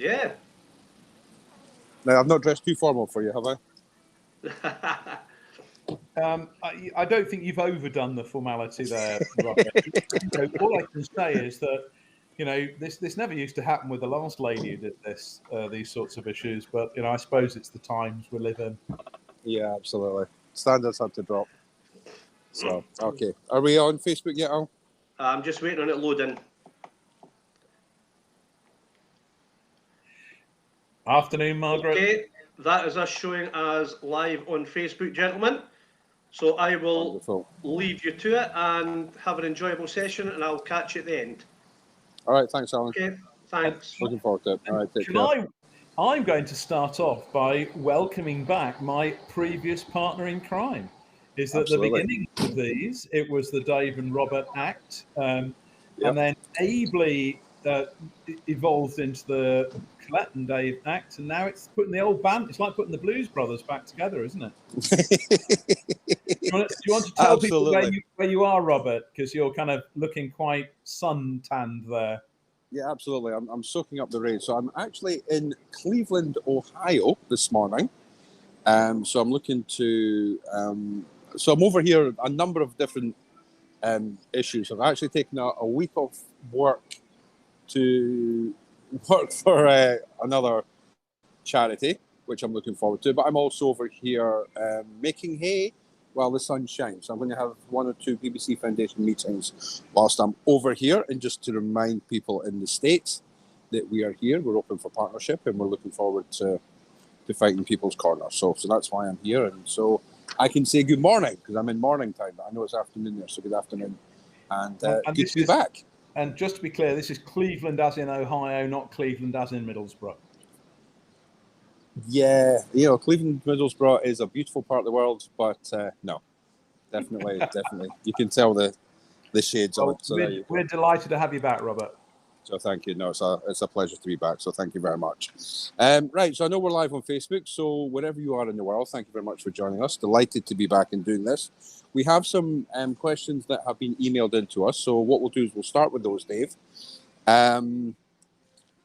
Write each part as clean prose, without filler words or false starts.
Yeah. Now, I've not dressed too formal for you, have I? I don't think you've overdone the formality there, Robert. All I can say is that, this never used to happen with the last lady who did these sorts of issues, but, I suppose it's the times we live in. Yeah, absolutely. Standards had to drop. So, okay. Are we on Facebook yet, Al? I'm just waiting on it loading. Afternoon, Margaret. Okay, that is us showing as live on Facebook, gentlemen. So I will leave you to it and have an enjoyable session, and I'll catch you at the end. All right, thanks, Alan. Okay, thanks. Looking forward to it. All right, take care. I'm going to start off by welcoming back my previous partner in crime. Is that Absolutely. The beginning of these, it was the Dave and Robert Act, and then ably evolved into the Colette and Dave Act, and now it's putting the old band. It's like putting the Blues Brothers back together, isn't it? Do you want to tell people where you are, Robert? Because you're kind of looking quite sun-tanned there. Yeah, absolutely. I'm soaking up the rain. So I'm actually in Cleveland, Ohio this morning. So I'm looking to... so I'm over here a number of different issues. I've actually taken a week off work to work for another charity, which I'm looking forward to. But I'm also over here making hay while the sun shines. So I'm going to have 1 or 2 PBC Foundation meetings whilst I'm over here. And just to remind people in the States that we are here, we're open for partnership, and we're looking forward to fighting people's corner. So that's why I'm here. And so I can say good morning because I'm in morning time. But I know it's afternoon there, so good afternoon. And good to be back. And just to be clear, this is Cleveland as in Ohio, not Cleveland as in Middlesbrough. Yeah, Cleveland, Middlesbrough is a beautiful part of the world, but no, definitely. You can tell the shades on it. So we're delighted to have you back, Robert. So thank you. No, it's a pleasure to be back. So thank you very much. Right, so I know we're live on Facebook. So wherever you are in the world, thank you very much for joining us. Delighted to be back and doing this. We have some questions that have been emailed in to us. So what we'll do is we'll start with those, Dave.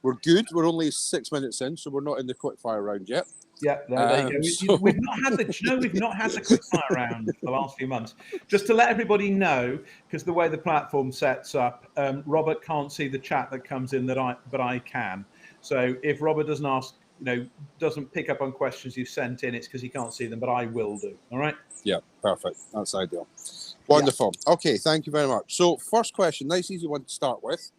We're good. We're only 6 minutes in, so we're not in the quickfire round yet. Yeah, there you go. We've not had the quickfire round for the last few months. Just to let everybody know, because the way the platform sets up, Robert can't see the chat that comes in but I can. So if Robert doesn't pick up on questions you've sent in, it's because he can't see them, but I will do. All right. Yeah, perfect. That's ideal. Wonderful. Yeah. Okay, thank you very much. So first question, nice easy one to start with.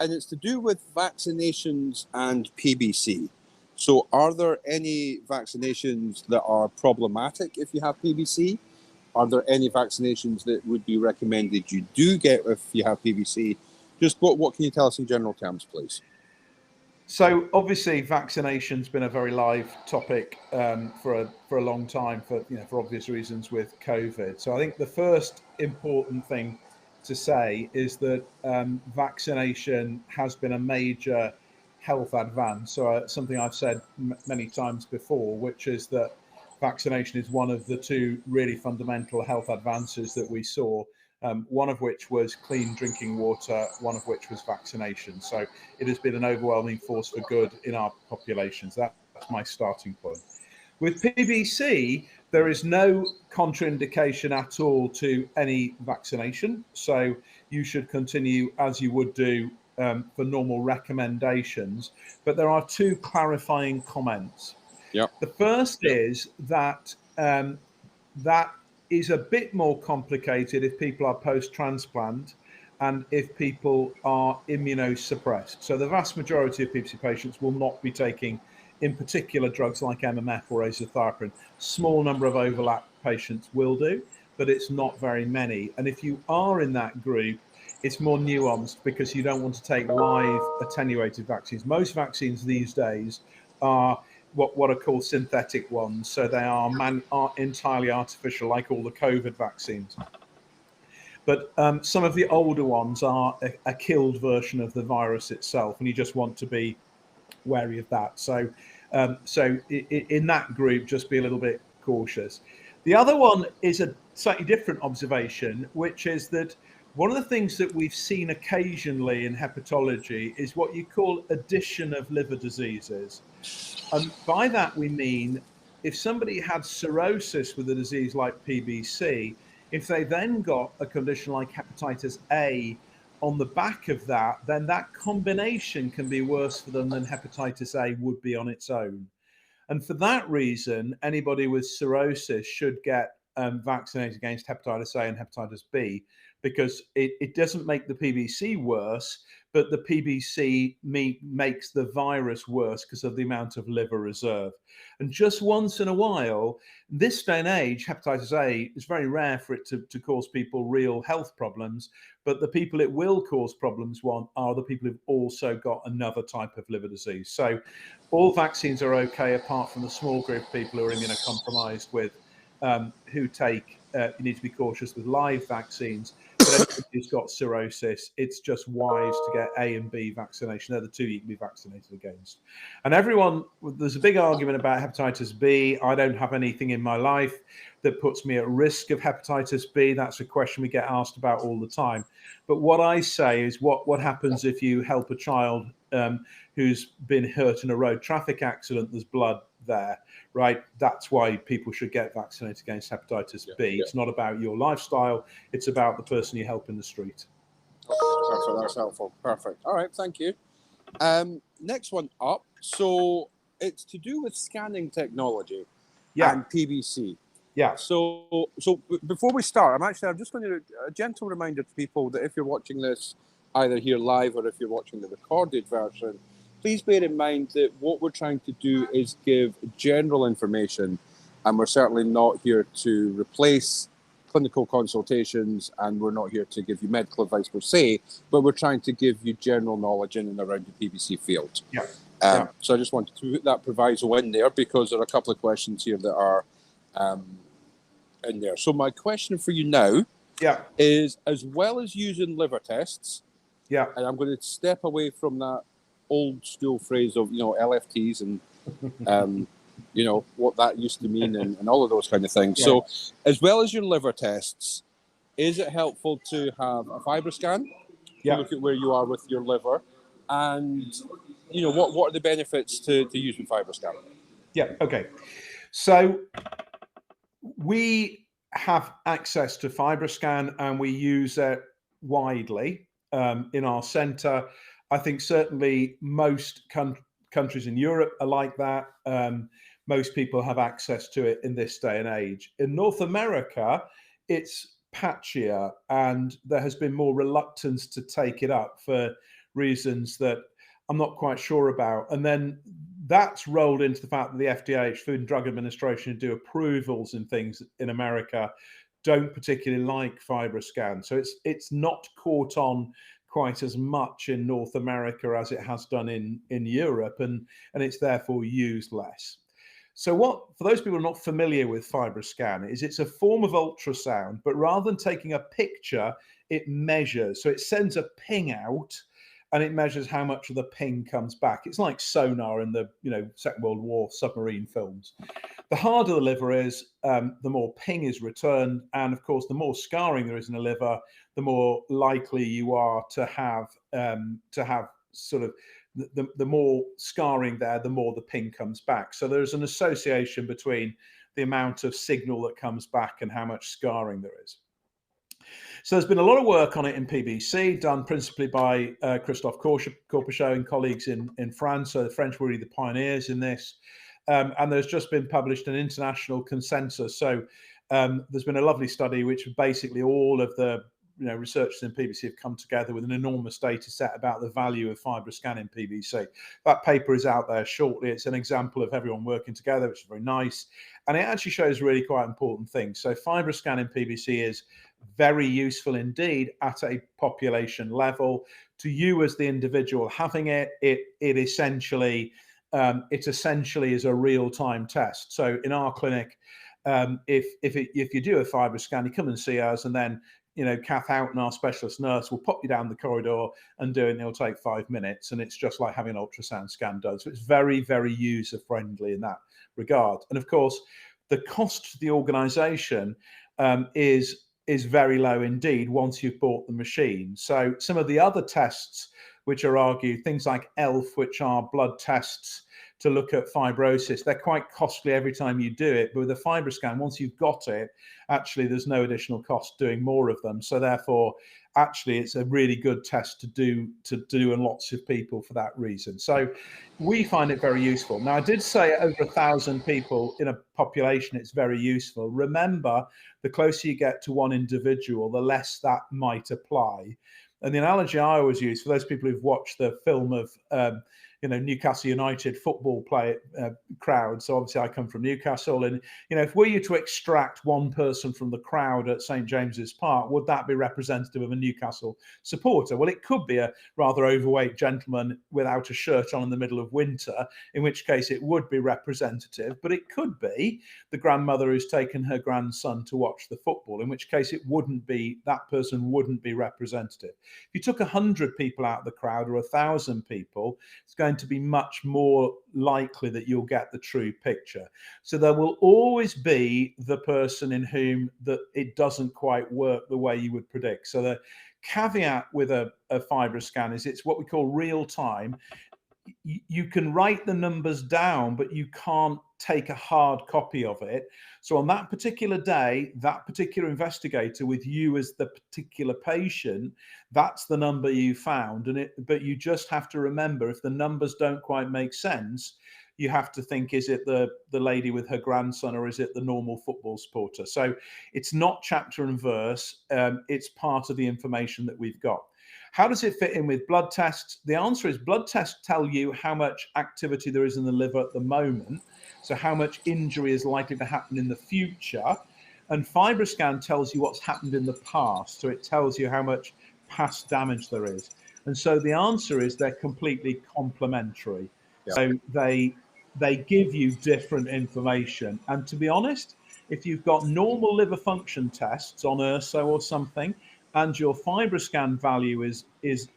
And it's to do with vaccinations and PBC. So are there any vaccinations that are problematic if you have PBC? Are there any vaccinations that would be recommended you do get if you have PBC? Just what can you tell us in general terms, please? So obviously vaccination's been a very live topic for a long time for obvious reasons with COVID. So I think the first important thing to say is that vaccination has been a major health advance. So something I've said many times before, which is that vaccination is one of the 2 really fundamental health advances that we saw, one of which was clean drinking water, one of which was vaccination. So it has been an overwhelming force for good in our populations. That's my starting point. With PBC, there is no contraindication at all to any vaccination. So you should continue as you would do for normal recommendations. But there are 2 clarifying comments. Yep. The first is that that is a bit more complicated if people are post-transplant and if people are immunosuppressed. So the vast majority of PBC patients will not be taking, in particular, drugs like MMF or azathioprine. Small number of overlap patients will do, but it's not very many. And if you are in that group, it's more nuanced because you don't want to take live attenuated vaccines. Most vaccines these days are what are called synthetic ones. So they are entirely artificial, like all the COVID vaccines. But some of the older ones are a killed version of the virus itself, and you just want to be wary of that. So in that group, just be a little bit cautious. The other one is a slightly different observation, which is that One of the things that we've seen occasionally in hepatology is what you call addition of liver diseases. And by that we mean if somebody had cirrhosis with a disease like PBC, if they then got a condition like hepatitis A on the back of that, then that combination can be worse for them than hepatitis A would be on its own. And for that reason, anybody with cirrhosis should get vaccinated against hepatitis A and hepatitis B, because it doesn't make the PBC worse, but the PBC makes the virus worse because of the amount of liver reserve. And just once in a while, this day and age, hepatitis A is very rare for it to cause people real health problems, but the people it will cause problems are the people who've also got another type of liver disease. So all vaccines are okay, apart from the small group of people who are immunocompromised with who take, you need to be cautious with live vaccines. But anybody who's got cirrhosis, it's just wise to get A and B vaccination. They're the two you can be vaccinated against. And there's a big argument about hepatitis B. I don't have anything in my life that puts me at risk of hepatitis B. That's a question we get asked about all the time. But what I say is what happens if you help a child who's been hurt in a road traffic accident, there's blood there, right? That's why people should get vaccinated against hepatitis B. It's not about your lifestyle, it's about the person you help in the street. Okay, perfect. That's helpful. Perfect. All right, thank you. Next one up. So it's to do with scanning technology and PBC. Yeah. So before we start, I'm just going to a gentle reminder to people that if you're watching this either here live or if you're watching the recorded version, please bear in mind that what we're trying to do is give general information, and we're certainly not here to replace clinical consultations, and we're not here to give you medical advice per se, but we're trying to give you general knowledge in and around the PBC field. So I just wanted to put that proviso in there because there are a couple of questions here that are in there. So my question for you now is, as well as using liver tests, and I'm going to step away from that old school phrase of, LFTs and, what that used to mean and all of those kind of things. So as well as your liver tests, is it helpful to have a FibroScan to look at where you are with your liver? And, what are the benefits to using FibroScan? Okay. So we have access to FibroScan and we use it widely in our centre. I think certainly most countries in Europe are like that. Most people have access to it in this day and age. In North America, it's patchier, and there has been more reluctance to take it up for reasons that I'm not quite sure about. And then that's rolled into the fact that the FDA, Food and Drug Administration, do approvals and things in America, don't particularly like FibroScan. So it's not caught on quite as much in North America as it has done in Europe, and it's therefore used less. So for those people who are not familiar with FibroScan, it's a form of ultrasound, but rather than taking a picture, it measures. So it sends a ping out and it measures how much of the ping comes back. It's like sonar in the Second World War submarine films. The harder the liver is, the more ping is returned, and of course, the more scarring there is in the liver, the more likely you are to have sort of the more scarring there, the more the ping comes back. So there's an association between the amount of signal that comes back and how much scarring there is. So there's been a lot of work on it in PBC, done principally by Christophe Corpechot and colleagues in France. So the French were really the pioneers in this. And there's just been published an international consensus. So there's been a lovely study which basically all of the researchers in PBC have come together with an enormous data set about the value of FibroScan in PBC. That paper is out there shortly. It's an example of everyone working together, which is very nice. And it actually shows really quite important things. So FibroScan in PBC is very useful indeed at a population level. To you as the individual having it, it essentially is a real-time test. So in our clinic, if you do a FibroScan, you come and see us, and then Kath Houghton, our specialist nurse, will pop you down the corridor and do it, and it'll take 5 minutes, and it's just like having an ultrasound scan done. So it's very, very user-friendly in that regard. And of course, the cost to the organisation is is very low indeed once you've bought the machine. So some of the other tests which are argued, things like ELF, which are blood tests to look at fibrosis, they're quite costly every time you do it. But with a FibroScan, once you've got it, actually there's no additional cost doing more of them. So therefore, actually it's a really good test to do in lots of people for that reason. So we find it very useful. Now, I did say over 1,000 people in a population, it's very useful. Remember, the closer you get to one individual, the less that might apply. And the analogy I always use for those people who've watched the film of Newcastle United football crowd. So obviously I come from Newcastle, and if we were to extract one person from the crowd at St James's Park, would that be representative of a Newcastle supporter? Well, it could be a rather overweight gentleman without a shirt on in the middle of winter, in which case it would be representative. But it could be the grandmother who's taken her grandson to watch the football, in which case that person wouldn't be representative. If you took 100 people out of the crowd or 1,000 people, it's going to be much more likely that you'll get the true picture. So there will always be the person in whom that it doesn't quite work the way you would predict. So the caveat with a FibroScan is it's what we call real time. You can write the numbers down, but you can't take a hard copy of it. So on that particular day, that particular investigator with you as the particular patient, that's the number you found. But you just have to remember, if the numbers don't quite make sense, you have to think, is it the lady with her grandson, or is it the normal football supporter? So it's not chapter and verse. It's part of the information that we've got. How does it fit in with blood tests? The answer is blood tests tell you how much activity there is in the liver at the moment, so how much injury is likely to happen in the future. And FibroScan tells you what's happened in the past, so it tells you how much past damage there is. And so the answer is they're completely complementary. Yeah. So they give you different information. And to be honest, if you've got normal liver function tests on URSO or something, and your FibroScan value is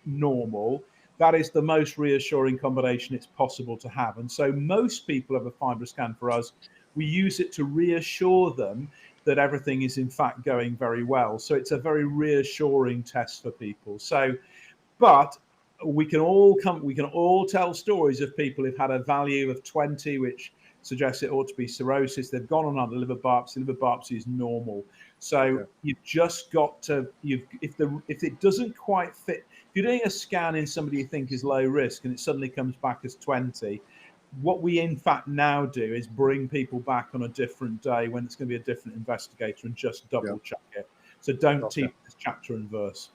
normal, that is the most reassuring combination it's possible to have. And so most people have a FibroScan for us. We use it to reassure them that everything is in fact going very well. So it's a very reassuring test for people. So, but we can all tell stories of people who've had a value of 20, which suggests it ought to be cirrhosis. They've gone on another liver biopsy. Liver biopsy is normal. So you've just got to, if it doesn't quite fit, if you're doing a scan in somebody you think is low risk and it suddenly comes back as 20, what we in fact now do is bring people back on a different day when it's going to be a different investigator and just double check it. So don't teach this chapter and verse.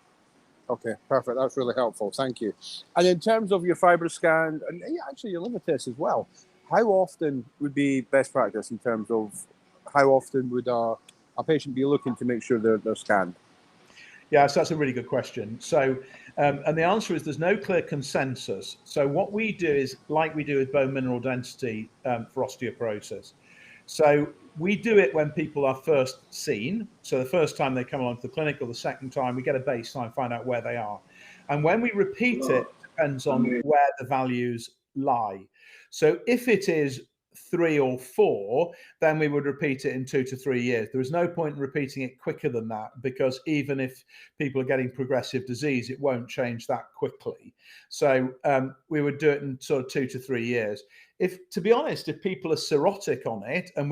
Okay, perfect. That's really helpful. Thank you. And in terms of your FibroScan and actually your liver test as well, how often would be best practice in terms of how often would a patient be looking to make sure they're scanned? Yeah, so that's a really good question. So, and the answer is there's no clear consensus. So what we do is like we do with bone mineral density for osteoporosis. So we do it when people are first seen. So the first time they come along to the clinic, or the second time, we get a baseline, find out where they are. And when we repeat it, depends on where the values lie. So if it is 3 or 4, then we would repeat it in 2 to 3 years. There is no point in repeating it quicker than that, because even if people are getting progressive disease, it won't change that quickly. So we would do it in sort of 2 to 3 years. To be honest, if people are cirrhotic on it, and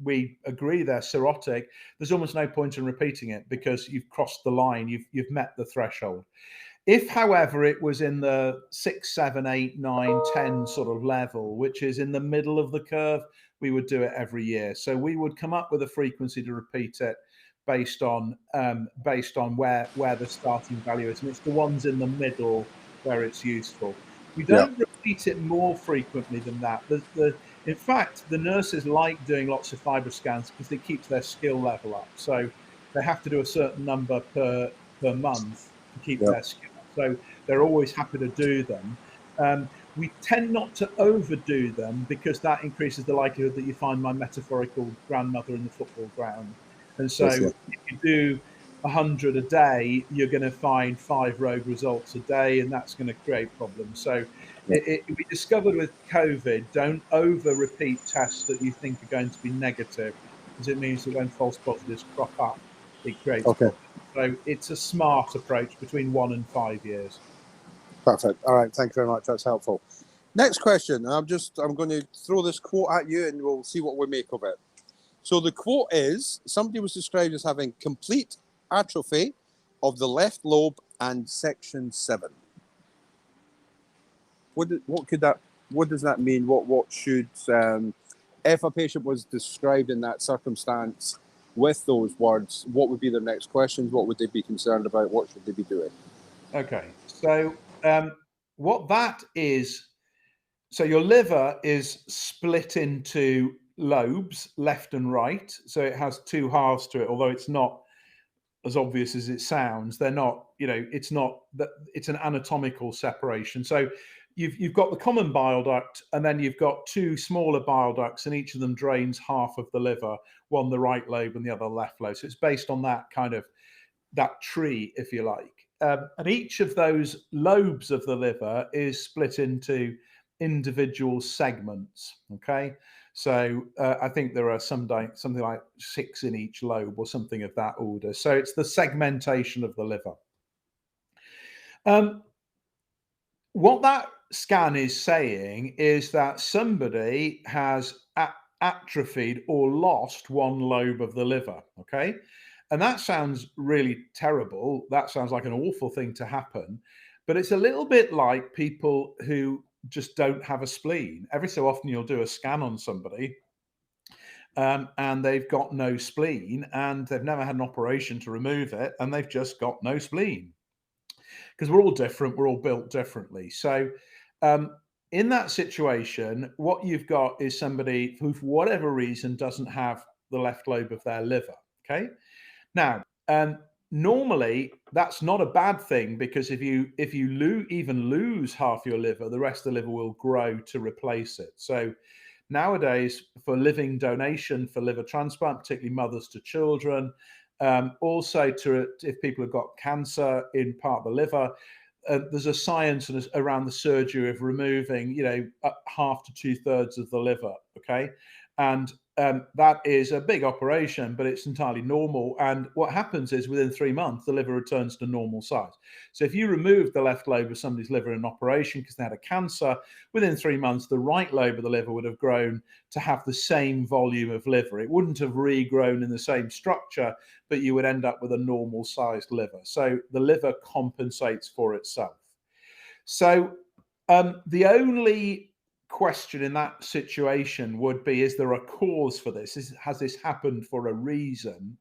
we agree they're cirrhotic, there's almost no point in repeating it, because you've crossed the line, you've met the threshold. If, however, it was in the 6, 7, 8, 9, 10 sort of level, which is in the middle of the curve, we would do it every year. So we would come up with a frequency to repeat it based on where the starting value is, and it's the ones in the middle where it's useful. We don't repeat it more frequently than that. In fact, the nurses like doing lots of FibroScans because it keeps their skill level up. So they have to do a certain number per month to keep their skill. So they're always happy to do them. We tend not to overdo them, because that increases the likelihood that you find my metaphorical grandmother in the football ground. And so if you do 100 a day, you're going to find 5 rogue results a day, and that's going to create problems. So we discovered with COVID, don't over repeat tests that you think are going to be negative, because it means that when false positives crop up, it creates Okay. problems. So it's a smart approach between 1 and 5 years. Perfect. All right. Thank you very much. That's helpful. Next question. I'm going to throw this quote at you and we'll see what we make of it. So the quote is, somebody was described as having complete atrophy of the left lobe and section 7. What does that mean? What should, if a patient was described in that circumstance with those words, what would be their next questions? What would they be concerned about? What should they be doing? Okay. So what that is, so your liver is split into lobes, left and right. So it has 2 halves to it, although it's not as obvious as it sounds. They're not, it's not that, it's an anatomical separation. So you've got the common bile duct, and then you've got 2 smaller bile ducts, and each of them drains half of the liver, one the right lobe and the other left lobe. So it's based on that kind of that tree, if you like. And each of those lobes of the liver is split into individual segments. Okay, so I think there are something like 6 in each lobe or something of that order. So it's the segmentation of the liver. What that scan is saying is that somebody has atrophied or lost one lobe of the liver. Okay, and that sounds really terrible. That sounds like an awful thing to happen, but it's a little bit like people who just don't have a spleen. Every so often you'll do a scan on somebody and they've got no spleen, and they've never had an operation to remove it, and they've just got no spleen. Because we're all different, we're all built differently. So in that situation, what you've got is somebody who, for whatever reason, doesn't have the left lobe of their liver. Okay. Now, normally that's not a bad thing, because if you even lose half your liver, the rest of the liver will grow to replace it. So nowadays, for living donation, for liver transplant, particularly mothers to children, also if people have got cancer in part of the liver, there's a science around the surgery of removing, half to 2/3 of the liver. Okay, and that is a big operation, but it's entirely normal. And what happens is within 3 months, the liver returns to normal size. So if you remove the left lobe of somebody's liver in an operation because they had a cancer, within 3 months, the right lobe of the liver would have grown to have the same volume of liver. It wouldn't have regrown in the same structure, but you would end up with a normal sized liver. So the liver compensates for itself. So the only question in that situation would be, is there a cause for this? Has this happened for a reason?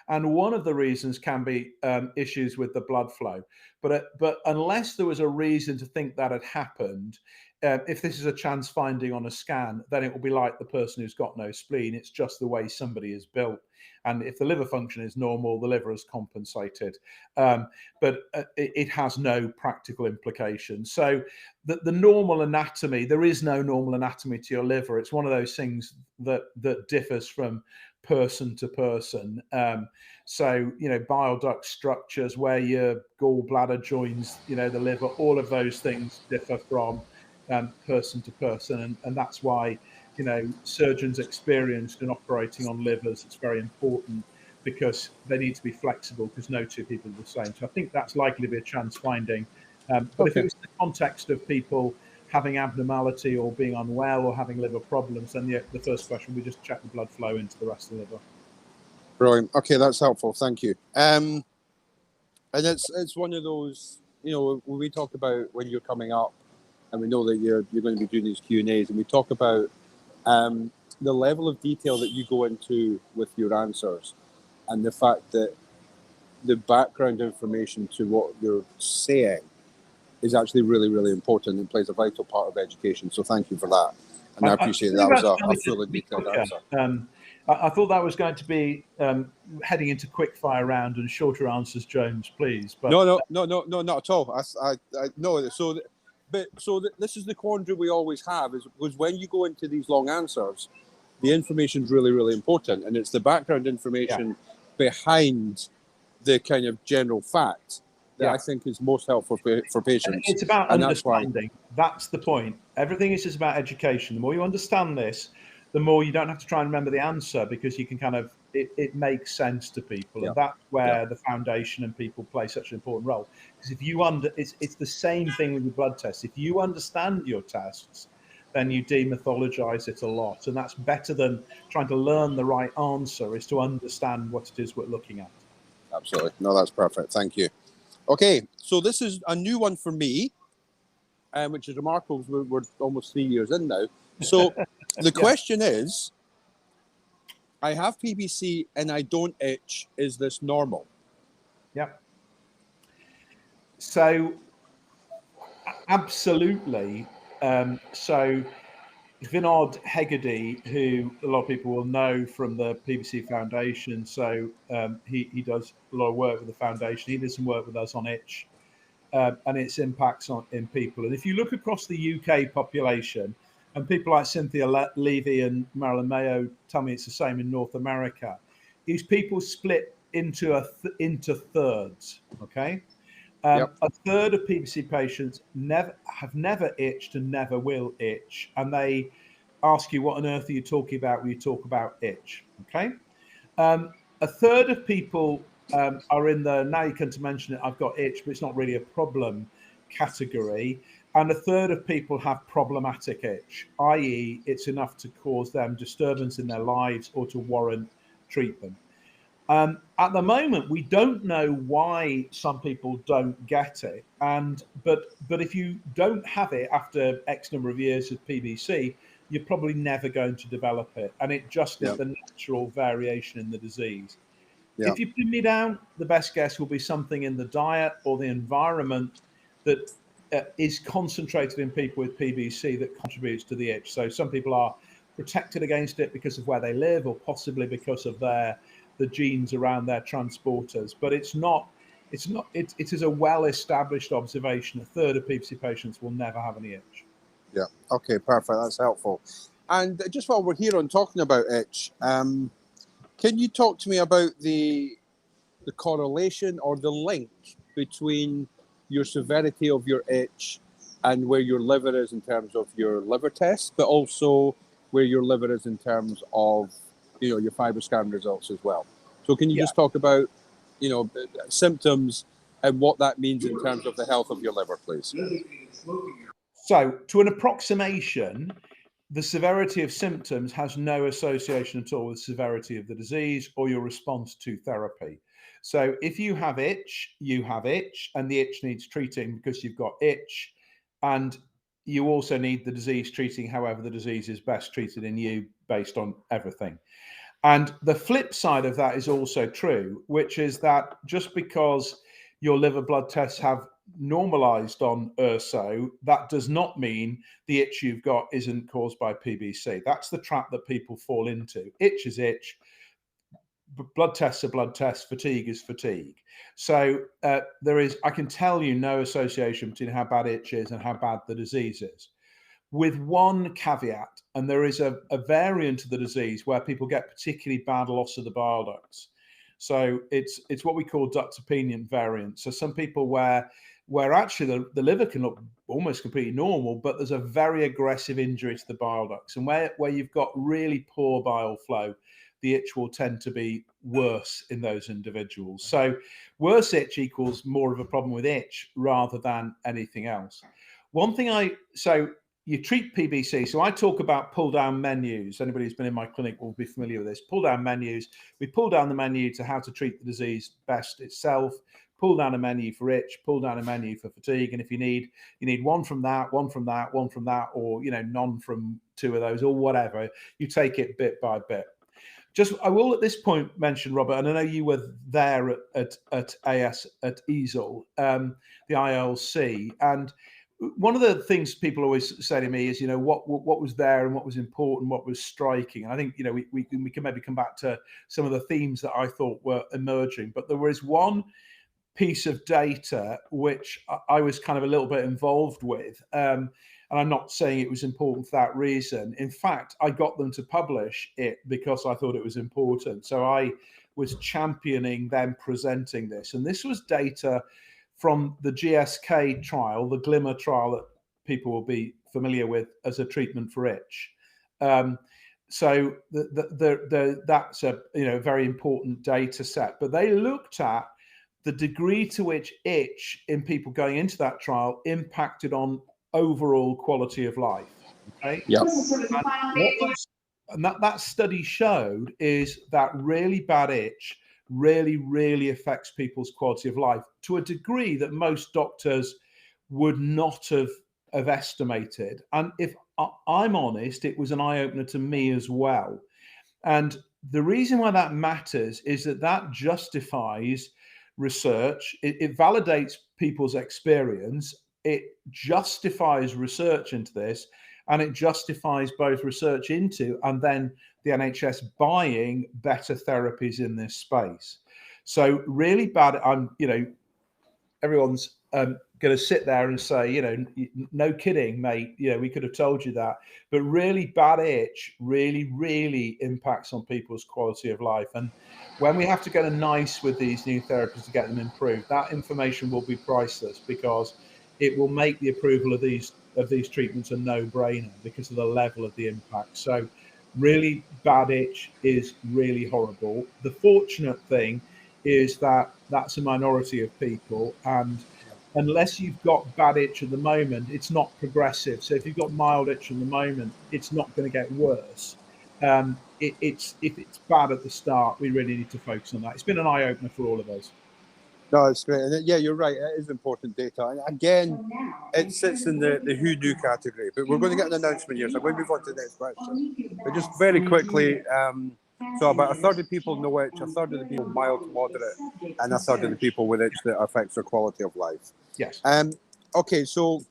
And one of the reasons can be issues with the blood flow. But unless there was a reason to think that had happened, if this is a chance finding on a scan, then it will be like the person who's got no spleen. It's just the way somebody is built. And if the liver function is normal, the liver is compensated. But it has no practical implications. So the normal anatomy, there is no normal anatomy to your liver. It's one of those things that differs from person to person. So, bile duct structures, where your gallbladder joins, the liver, all of those things differ from person to person. And that's why, surgeons experienced in operating on livers, it's very important, because they need to be flexible, because no 2 people are the same. So I think that's likely to be a chance finding. But if it was in the context of people having abnormality or being unwell or having liver problems, then the first question would be just check the blood flow into the rest of the liver. Brilliant. Okay, that's helpful. Thank you. And it's one of those, when we talk about when you're coming up, and we know that you're going to be doing these Q&As, and we talk about the level of detail that you go into with your answers, and the fact that the background information to what you're saying is actually really, really important and plays a vital part of education. So thank you for that. And I appreciate that was a fully detailed answer. I thought that was going to be heading into quick fire round and shorter answers, James, please. But no, not at all. No. So this is the quandary we always have, is when you go into these long answers, the information is really, really important, and it's the background information behind the kind of general fact that I think is most helpful for patients. And it's about understanding. That's the point. Everything is just about education. The more you understand this, the more you don't have to try and remember the answer, because you can kind of it makes sense to people, Yeah. and that's where the foundation and people play such an important role. Because if you it's the same thing with your blood tests. If you understand your tests, then you demythologize it a lot, and that's better than trying to learn the right answer. Is to understand what it is we're looking at. Absolutely. No, that's perfect. Thank you. Okay, so this is a new one for me, which is remarkable. We're almost 3 years in now. So the question is, I have PBC and I don't itch. Is this normal? Yeah. So absolutely. So Vinod Heggardy, who a lot of people will know from the PBC Foundation, so he does a lot of work with the foundation. He did some work with us on itch and its impacts in people. And if you look across the UK population, and people like Cynthia Levy and Marilyn Mayo tell me it's the same in North America, these people split into thirds. Okay. A third of PBC patients have never itched and never will itch, and they ask you, what on earth are you talking about when you talk about itch? Okay. A third of people are in the, now you come to mention it, I've got itch, but it's not really a problem category. And a third of people have problematic itch, i.e. it's enough to cause them disturbance in their lives or to warrant treatment. At the moment, we don't know why some people don't get it, but if you don't have it after X number of years of PBC, you're probably never going to develop it, and it just is the natural variation in the disease. If you pin me down, the best guess will be something in the diet or the environment that is concentrated in people with PBC that contributes to the itch. So some people are protected against it because of where they live, or possibly because of the genes around their transporters. But it is a well-established observation. A third of PBC patients will never have any itch. Yeah. Okay, perfect. That's helpful. And just while we're here on talking about itch, can you talk to me about the correlation or the link between your severity of your itch and where your liver is in terms of your liver tests, but also where your liver is in terms of, your FibroScan results as well? So can you just talk about, symptoms and what that means in terms of the health of your liver, please? So, to an approximation, the severity of symptoms has no association at all with severity of the disease or your response to therapy. So if you have itch, and the itch needs treating because you've got itch, and you also need the disease treating however the disease is best treated in you based on everything. And the flip side of that is also true, which is that just because your liver blood tests have normalized on URSO, that does not mean the itch you've got isn't caused by PBC. That's the trap that people fall into. Itch is itch. Blood tests are blood tests. Fatigue is fatigue. So there is, I can tell you, no association between how bad itch is and how bad the disease is, with one caveat. And there is a variant of the disease where people get particularly bad loss of the bile ducts. So it's what we call ductopenian variant. So some people where actually the liver can look almost completely normal, but there's a very aggressive injury to the bile ducts. And where you've got really poor bile flow, the itch will tend to be worse in those individuals. So worse itch equals more of a problem with itch rather than anything else. So you treat PBC. So I talk about pull down menus. Anybody who's been in my clinic will be familiar with this. Pull down menus. We pull down the menu to how to treat the disease best itself. Pull down a menu for itch, pull down a menu for fatigue. And if you need one from that, one from that, one from that, or, none from two of those or whatever, you take it bit by bit. I will at this point mention, Robert, and I know you were there at EASL, the ILC, and one of the things people always say to me is, what was there and what was important, what was striking. And I think, we can maybe come back to some of the themes that I thought were emerging, but there was one piece of data which I was kind of a little bit involved with. And I'm not saying it was important for that reason. In fact, I got them to publish it because I thought it was important. So I was championing them presenting this. And this was data from the GSK trial, the Glimmer trial that people will be familiar with as a treatment for itch. so that's a very important data set. But they looked at the degree to which itch in people going into that trial impacted on overall quality of life. Okay. Yeah. And that study showed is that really bad itch really affects people's quality of life to a degree that most doctors would not have estimated. And if I'm honest, it was an eye-opener to me as well. And the reason why that matters is that justifies research. It validates people's experience. It justifies research into this, and it justifies both research into and then the NHS buying better therapies in this space. So really bad. Everyone's going to sit there and say, no kidding, mate. We could have told you that. But really bad itch really impacts on people's quality of life. And when we have to get a nice with these new therapies to get them improved, that information will be priceless, because it will make the approval of these treatments a no-brainer because of the level of the impact. So really bad itch is really horrible. The fortunate thing is that that's a minority of people, and unless you've got bad itch at the moment, it's not progressive. So if you've got mild itch at the moment, it's not going to get worse. If it's bad at the start, we really need to focus on that. It's been an eye-opener for all of us. No, it's great. And yeah, you're right. It is important data. And again, it sits in the who knew category. But we're going to get an announcement here, so I'm going to move on to the next question. But just very quickly, so about a third of people know itch, a third of the people mild to moderate, and a third of the people with itch that affects their quality of life. Yes. Okay, so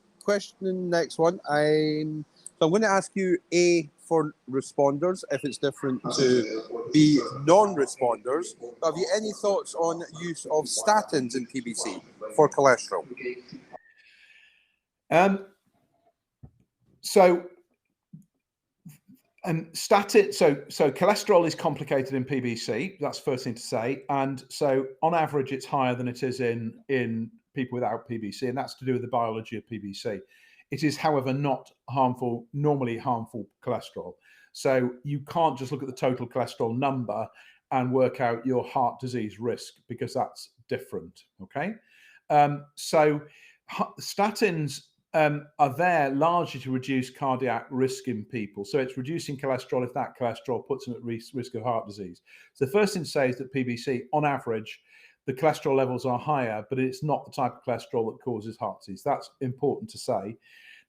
next one. So I'm going to ask you A, for responders, if it's different to B, non-responders. Have you any thoughts on use of statins in PBC for cholesterol? So cholesterol is complicated in PBC. That's the first thing to say. And so on average, it's higher than it is in people without PBC, and that's to do with the biology of PBC. It is, however, not normally harmful cholesterol. So you can't just look at the total cholesterol number and work out your heart disease risk, because that's different. Okay. So statins are there largely to reduce cardiac risk in people. So it's reducing cholesterol if that cholesterol puts them at risk of heart disease. So the first thing to say is that PBC, on average, the cholesterol levels are higher, but it's not the type of cholesterol that causes heart disease. That's important to say.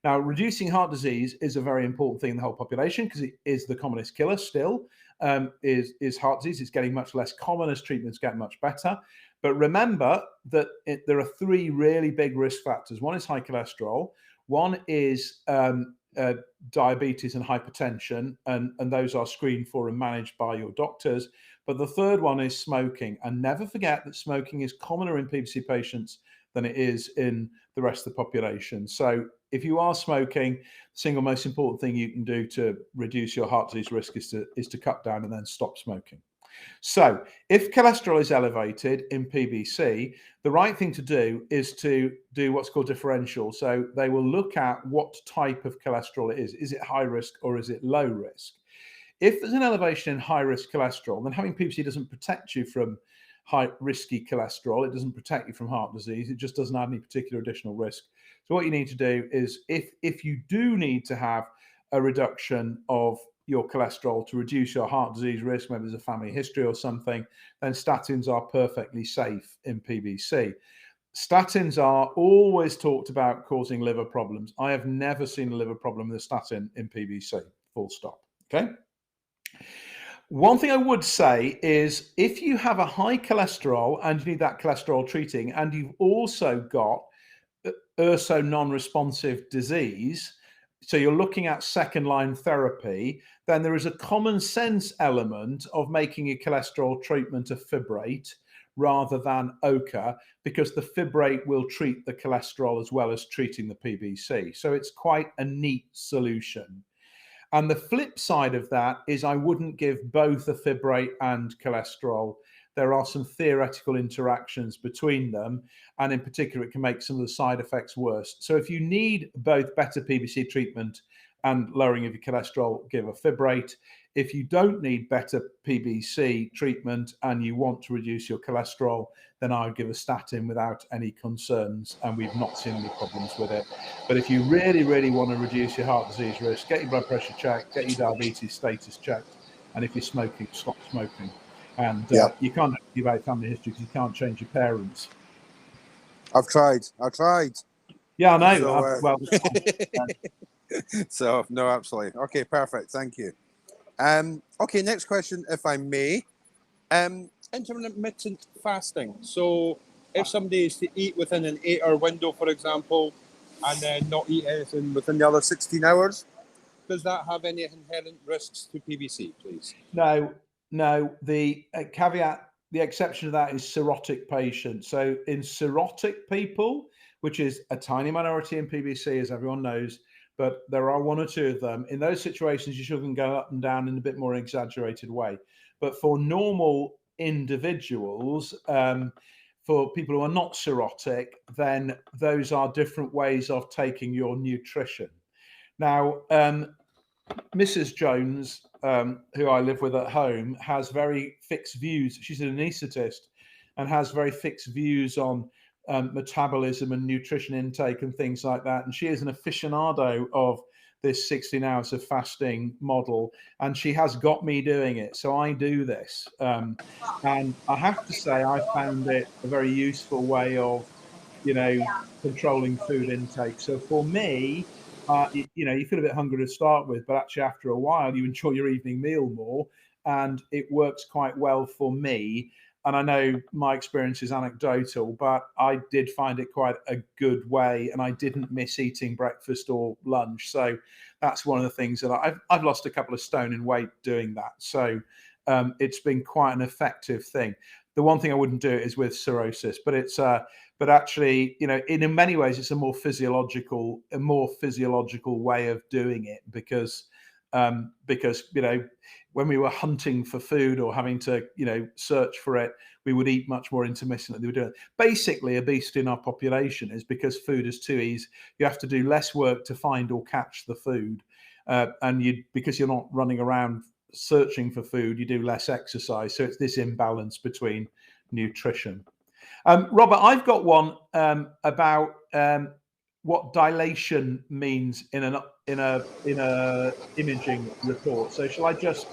Now, reducing heart disease is a very important thing in the whole population, because it is the commonest killer still, is heart disease. It's getting much less common as treatments get much better. But remember that there are three really big risk factors. One is high cholesterol. One is diabetes and hypertension, and those are screened for and managed by your doctors. But the third one is smoking. And never forget that smoking is commoner in PBC patients than it is in the rest of the population. So if you are smoking, the single most important thing you can do to reduce your heart disease risk is to cut down and then stop smoking. So if cholesterol is elevated in PBC, the right thing to do is to do what's called differential. So they will look at what type of cholesterol it is. Is it high risk or is it low risk? If there's an elevation in high risk cholesterol, then having PBC doesn't protect you from high risky cholesterol. It doesn't protect you from heart disease. It just doesn't add any particular additional risk. So what you need to do is, if you do need to have a reduction of your cholesterol to reduce your heart disease risk, maybe there's a family history or something, then statins are perfectly safe in PBC. Statins are always talked about causing liver problems. I have never seen a liver problem with a statin in PBC, full stop. Okay. One thing I would say is, if you have a high cholesterol and you need that cholesterol treating, and you've also got URSO non-responsive disease, so you're looking at second line therapy, then there is a common sense element of making your cholesterol treatment a fibrate rather than OCA, because the fibrate will treat the cholesterol as well as treating the PBC. So it's quite a neat solution. And the flip side of that is, I wouldn't give both a fibrate and cholesterol. There are some theoretical interactions between them, and in particular, it can make some of the side effects worse. So if you need both better PBC treatment and lowering of your cholesterol, give a fibrate. If you don't need better PBC treatment and you want to reduce your cholesterol, then I would give a statin without any concerns, and we've not seen any problems with it. But if you really, really want to reduce your heart disease risk, get your blood pressure checked, get your diabetes status checked, and if you're smoking, stop smoking. And you can't give out family history because you can't change your parents. I've tried. Yeah, I know. So, so no, absolutely. Okay, perfect. Thank you. Okay, next question, if I may. Intermittent fasting. So if somebody is to eat within an 8-hour window, for example, and then not eat anything within the other 16 hours, does that have any inherent risks to PBC, please? No. The caveat, the exception to that is cirrhotic patients. So in cirrhotic people, which is a tiny minority in PBC, as everyone knows, but there are 1 or 2 of them. In those situations, you shouldn't go up and down in a bit more exaggerated way. But for normal individuals, for people who are not cirrhotic, then those are different ways of taking your nutrition. Now, Mrs. Jones, who I live with at home, has very fixed views. She's an anaesthetist and has very fixed views on metabolism and nutrition intake and things like that. And she is an aficionado of this 16 hours of fasting model, and she has got me doing it. So I do this. And I have to say, I found it a very useful way of, controlling food intake. So for me, you feel a bit hungry to start with, but actually after a while, you enjoy your evening meal more, and it works quite well for me. And I know my experience is anecdotal, but I did find it quite a good way, and I didn't miss eating breakfast or lunch. So that's one of the things that I've lost a couple of stone in weight doing that. So it's been quite an effective thing. The one thing I wouldn't do is with cirrhosis, but it's but actually, in many ways, it's a more physiological way of doing it because when we were hunting for food or having to search for it, we would eat much more intermittently than we do. Basically, obesity in our population is because food is too easy. You have to do less work to find or catch the food, and because you're not running around searching for food, you do less exercise. So it's this imbalance between nutrition. Robert, I've got one about what dilation means in a imaging report. So shall I just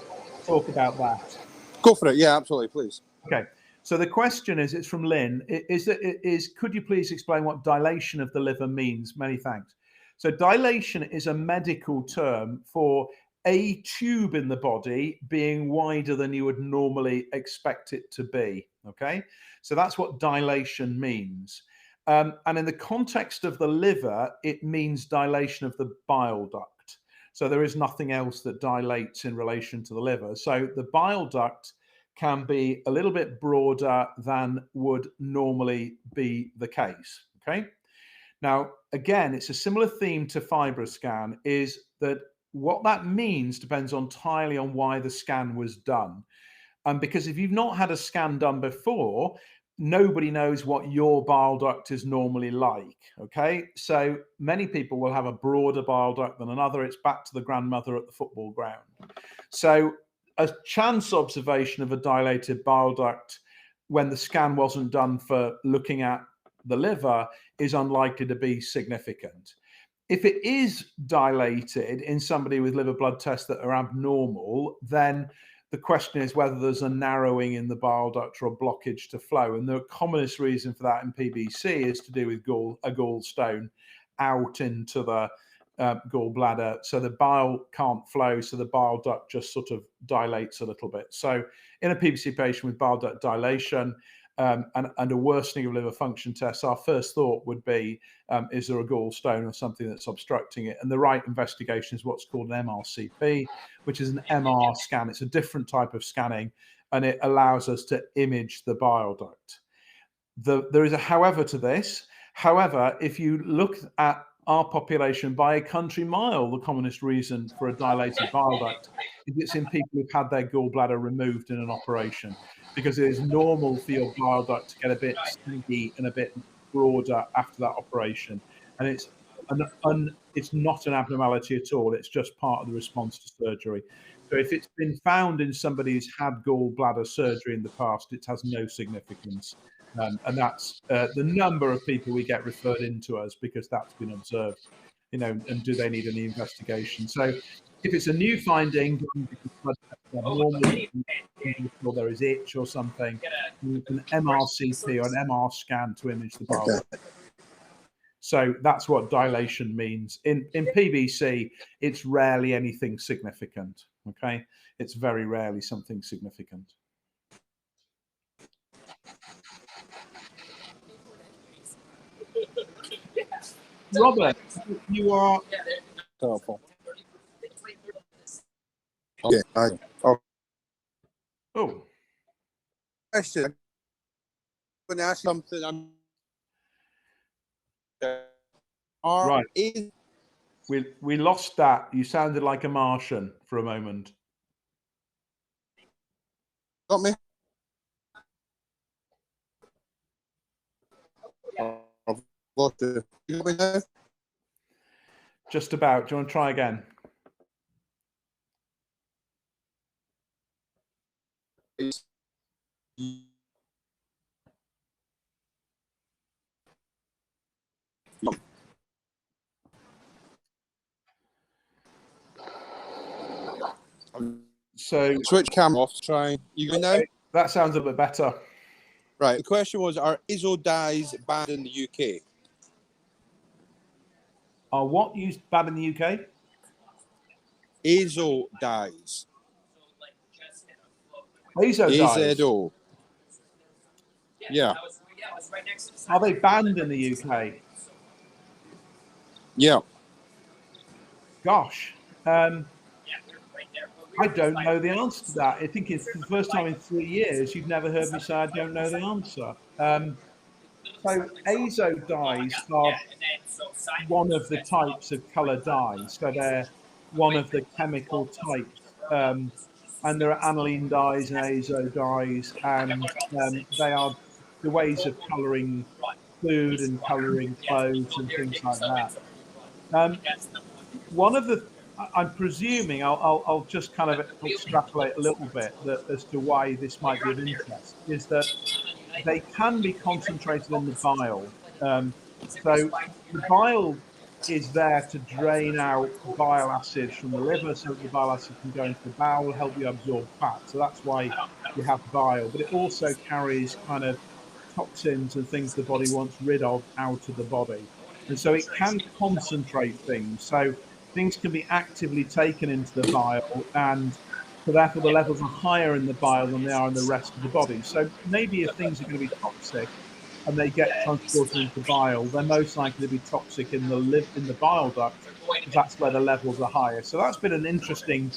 talk about that? Go for it. Yeah, absolutely, please. Okay. So the question is, it's from Lynn. Could you please explain what dilation of the liver means? Many thanks. So dilation is a medical term for a tube in the body being wider than you would normally expect it to be. Okay. So that's what dilation means. And in the context of the liver, it means dilation of the bile duct. So there is nothing else that dilates in relation to the liver. So the bile duct can be a little bit broader than would normally be the case. Okay. Now, again, it's a similar theme to FibroScan, is that what that means depends entirely on why the scan was done. And because if you've not had a scan done before, nobody knows what your bile duct is normally like. Okay. So many people will have a broader bile duct than another. It's back to the grandmother at the football ground. So a chance observation of a dilated bile duct when the scan wasn't done for looking at the liver is unlikely to be significant. If it is dilated in somebody with liver blood tests that are abnormal, then the question is whether there's a narrowing in the bile duct or a blockage to flow. And the commonest reason for that in PBC is to do with a gallstone out into the gallbladder. So the bile can't flow, so the bile duct just sort of dilates a little bit. So in a PBC patient with bile duct dilation, and a worsening of liver function tests, our first thought would be, is there a gallstone or something that's obstructing it? And the right investigation is what's called an MRCP, which is an MR scan. It's a different type of scanning, and it allows us to image the bile duct. There is a however to this. However, if you look at our population by a country mile, the commonest reason for a dilated bile duct is it's in people who've had their gallbladder removed in an operation, because it is normal for your bile duct to get a bit saggy and a bit broader after that operation. And it's an it's not an abnormality at all. It's just part of the response to surgery. So if it's been found in somebody who's had gallbladder surgery in the past, it has no significance. And that's the number of people we get referred into us because that's been observed, you know, and do they need any investigation? So if it's a new finding, or there is itch or something, an MRCP or an MR scan to image the bile. Okay. So that's what dilation means. In PBC, it's rarely anything significant, okay? It's very rarely something significant. Robert, you are... Powerful. Okay. Oh. Question. I'm going to ask something. Right. We lost that. You sounded like a Martian for a moment. Got me? I've got to. You got me now? Just about. Do you want to try again? So switch camera off. Try. You go now? That sounds a bit better. Right. The question was: are azo dyes banned in the UK? Are what used banned in the UK? Azo dyes. Azo dyes. AZO. Yeah. Are they banned in the UK? Yeah. Gosh. I don't know the answer to that. I think it's the first time in 3 years you've never heard me say I don't know the answer. So azo dyes are one of the types of colour dyes. So they're one of the chemical types. And there are aniline dyes and azo dyes, and they are the ways of colouring food and colouring clothes and things like that. One of the I'm presuming I'll just kind of extrapolate a little bit as to why this might be of interest, is that they can be concentrated in the bile. So the bile is there to drain out bile acids from the liver so that the bile acid can go into the bowel, help you absorb fat. So that's why you have bile. But it also carries kind of toxins and things the body wants rid of out of the body. And so it can concentrate things. So things can be actively taken into the bile, and so therefore the levels are higher in the bile than they are in the rest of the body. So maybe if things are going to be toxic and they get transported into the bile, they're most likely to be toxic in the bile duct, because that's where the levels are higher. So that's been an interesting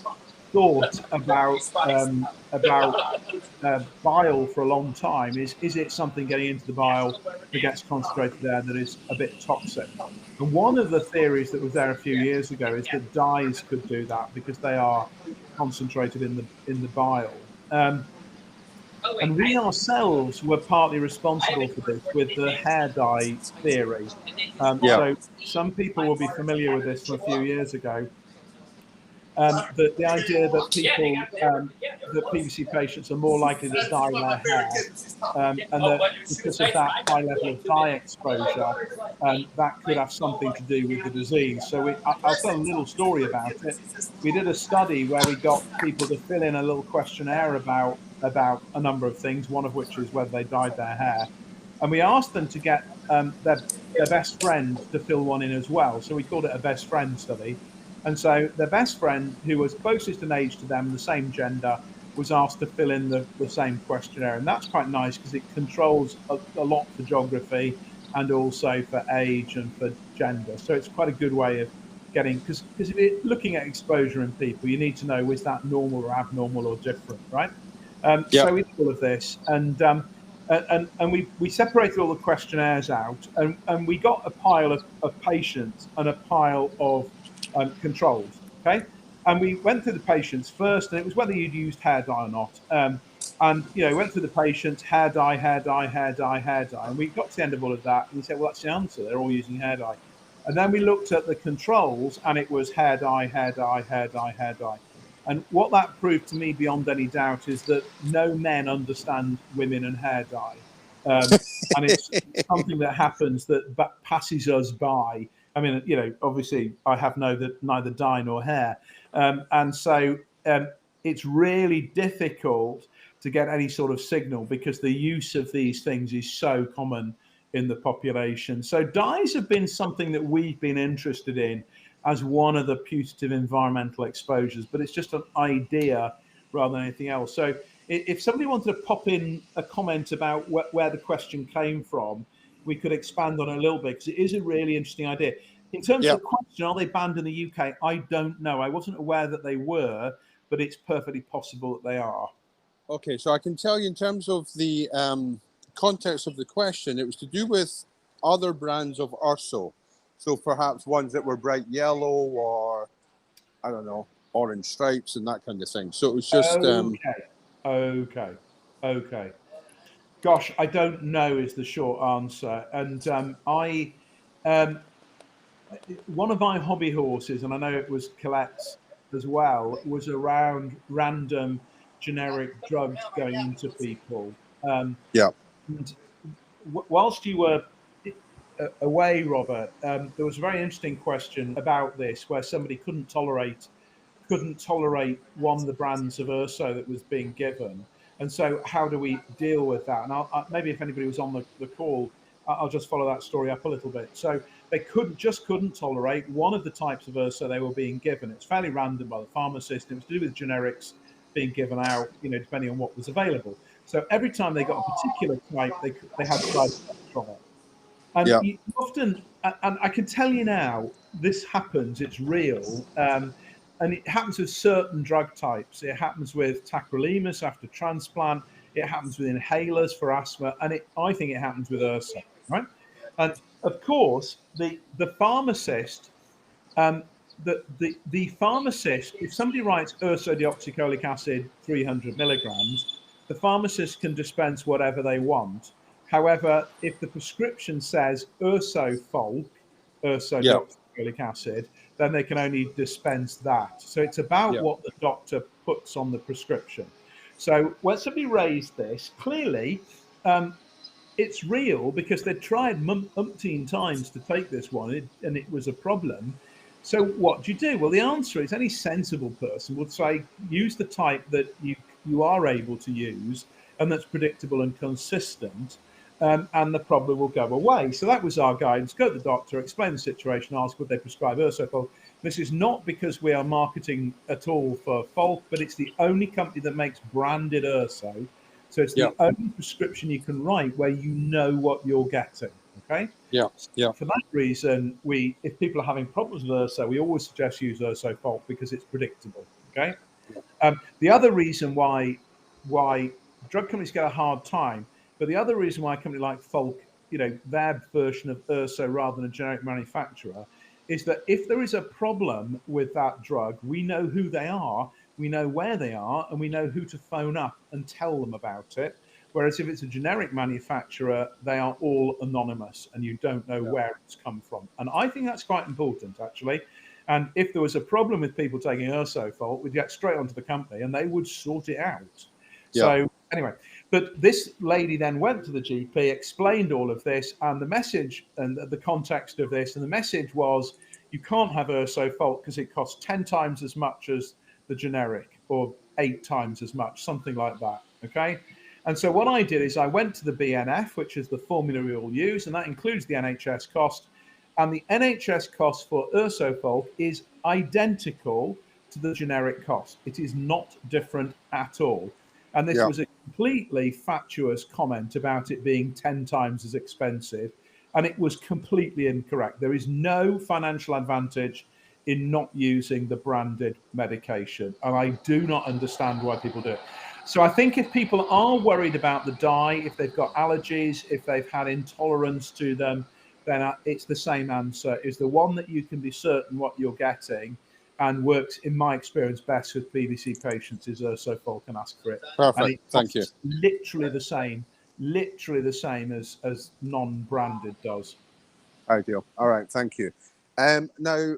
thought about bile for a long time. Is it something getting into the bile that gets concentrated there that is a bit toxic? And one of the theories that was there a few years ago is that dyes could do that because they are concentrated in the bile. And we ourselves were partly responsible for this with the hair dye theory. So some people will be familiar with this from a few years ago. The idea that people, that PBC patients are more likely to dye their hair, and that because of that high level of dye exposure, that could have something to do with the disease. So I'll tell a little story about it. We did a study where we got people to fill in a little questionnaire about a number of things, one of which is whether they dyed their hair. And we asked them to get their best friend to fill one in as well. So we called it a best friend study. And so their best friend, who was closest in age to them, the same gender, was asked to fill in the same questionnaire. And that's quite nice because it controls a lot for geography and also for age and for gender. So it's quite a good way of getting, because if you're looking at exposure in people, you need to know, is that normal or abnormal or different, right? So we did all of this, and we separated all the questionnaires out, and we got a pile of patients and a pile of controls, okay? And we went through the patients first, and it was whether you'd used hair dye or not. And, you know, went through the patients, hair dye, hair dye, hair dye, hair dye. And we got to the end of all of that, and we said, well, that's the answer. They're all using hair dye. And then we looked at the controls, and it was hair dye, hair dye, hair dye, hair dye. And what that proved to me beyond any doubt is that no men understand women and hair dye. And it's something that happens that passes us by. I mean, you know, obviously I have neither dye nor hair. And so it's really difficult to get any sort of signal because the use of these things is so common in the population. So dyes have been something that we've been interested in as one of the putative environmental exposures, but it's just an idea rather than anything else. So if somebody wanted to pop in a comment about where the question came from, we could expand on it a little bit because it is a really interesting idea. In terms of the question, are they banned in the UK? I don't know. I wasn't aware that they were, but it's perfectly possible that they are. Okay, so I can tell you in terms of the context of the question, it was to do with other brands of Urso. So perhaps ones that were bright yellow or, I don't know, orange stripes and that kind of thing. So it was just... Okay. Gosh, I don't know is the short answer. And one of my hobby horses, and I know it was Colette's as well, was around random generic drugs going into people. And whilst you were away, Robert, there was a very interesting question about this where somebody couldn't tolerate one of the brands of Urso that was being given. And so how do we deal with that? And maybe if anybody was on the call, I'll just follow that story up a little bit. So they couldn't tolerate one of the types of Urso they were being given. It's fairly random by the pharmacist. It was to do with generics being given out, you know, depending on what was available. So every time they got a particular type, they had side effects from it. And you often, and I can tell you now, this happens, it's real. And it happens with certain drug types. It happens with tacrolimus after transplant. It happens with inhalers for asthma. And I think it happens with Urso, right? And of course, the pharmacist, the pharmacist, if somebody writes ursodeoxycholic acid 300 milligrams, the pharmacist can dispense whatever they want. However, if the prescription says ursodeoxycholic acid, then they can only dispense that. So it's about what the doctor puts on the prescription. So when somebody raised this, clearly it's real because they tried umpteen times to take this one and it was a problem. So what do you do? Well, the answer is any sensible person would say, use the type that you are able to use and that's predictable and consistent. And the problem will go away. So that was our guidance. Go to the doctor, explain the situation, ask would they prescribe Urso. This is not because we are marketing at all for Folk, but it's the only company that makes branded Urso. So it's the only prescription you can write where you know what you're getting. Okay. For that reason, if people are having problems with Urso, we always suggest use Urso Folk because it's predictable. Okay. The other reason why drug companies get a hard time. But the other reason why a company like Folk, you know, their version of Urso rather than a generic manufacturer, is that if there is a problem with that drug, we know who they are, we know where they are, and we know who to phone up and tell them about it. Whereas if it's a generic manufacturer, they are all anonymous and you don't know where it's come from. And I think that's quite important, actually. And if there was a problem with people taking Urso Folk, we'd get straight onto the company and they would sort it out. So anyway, but this lady then went to the GP, explained all of this and the message and the context of this. And the message was, you can't have Urso Folk because it costs 10 times as much as the generic or 8 times as much, something like that. Okay. And so what I did is I went to the BNF, which is the formula we all use, and that includes the NHS cost. And the NHS cost for Urso Folk is identical to the generic cost. It is not different at all. And this was a completely fatuous comment about it being 10 times as expensive. And it was completely incorrect. There is no financial advantage in not using the branded medication. And I do not understand why people do it. So I think if people are worried about the dye, if they've got allergies, if they've had intolerance to them, then it's the same answer. Is the one that you can be certain what you're getting and works, in my experience, best with PBC patients is Urso Folk and ask for it. Perfect. Thank you. Literally the same as non-branded does. Ideal. All right. Thank you. Now,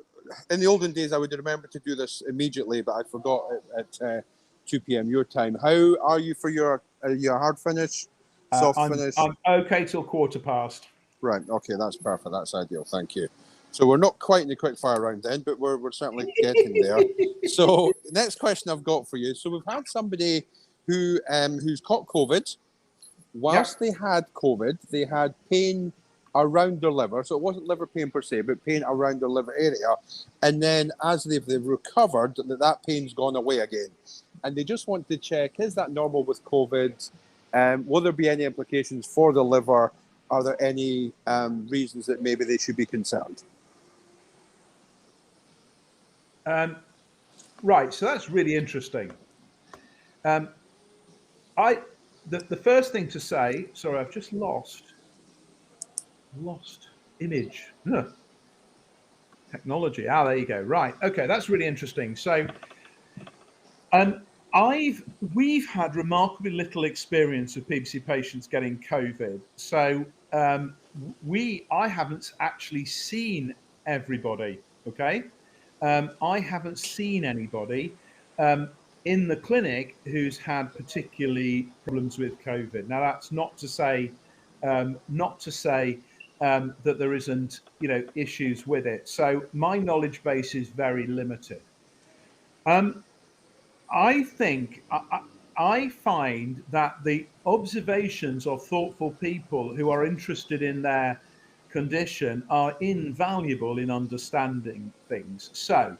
in the olden days, I would remember to do this immediately, but I forgot at 2 p.m. your time. How are you for your hard finish, soft finish? I'm okay till 1:15. Right. Okay, that's perfect. That's ideal. Thank you. So we're not quite in the quick fire round then, but we're certainly getting there. So next question I've got for you. So we've had somebody who's caught COVID. Whilst they had COVID, they had pain around their liver. So it wasn't liver pain per se, but pain around their liver area. And then as they've recovered, that pain's gone away again. And they just want to check, is that normal with COVID? Will there be any implications for the liver? Are there any reasons that maybe they should be concerned? Right, so that's really interesting. The first thing to say, sorry, I've just lost image. Ugh. Technology. There you go. Right. Okay, that's really interesting. So, we've had remarkably little experience of PBC patients getting COVID. So, I haven't actually seen everybody. Okay, I haven't seen anybody in the clinic who's had particularly problems with COVID. Now, that's not to say that there isn't, issues with it. So my knowledge base is very limited. I find that the observations of thoughtful people who are interested in their condition are invaluable in understanding things. So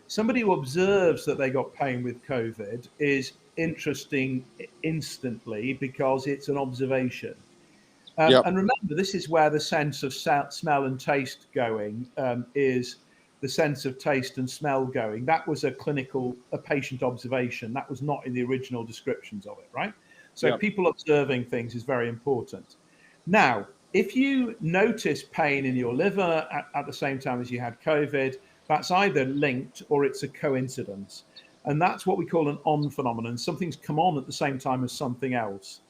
somebody who observes that they got pain with COVID is interesting instantly because it's an observation. And remember, this is where the sense of smell and taste going is the sense of taste and smell going. That was a patient observation. That was not in the original descriptions of it, right? So people observing things is very important. Now, if you notice pain in your liver at the same time as you had COVID, that's either linked or it's a coincidence. And that's what we call an on phenomenon. Something's come on at the same time as something else.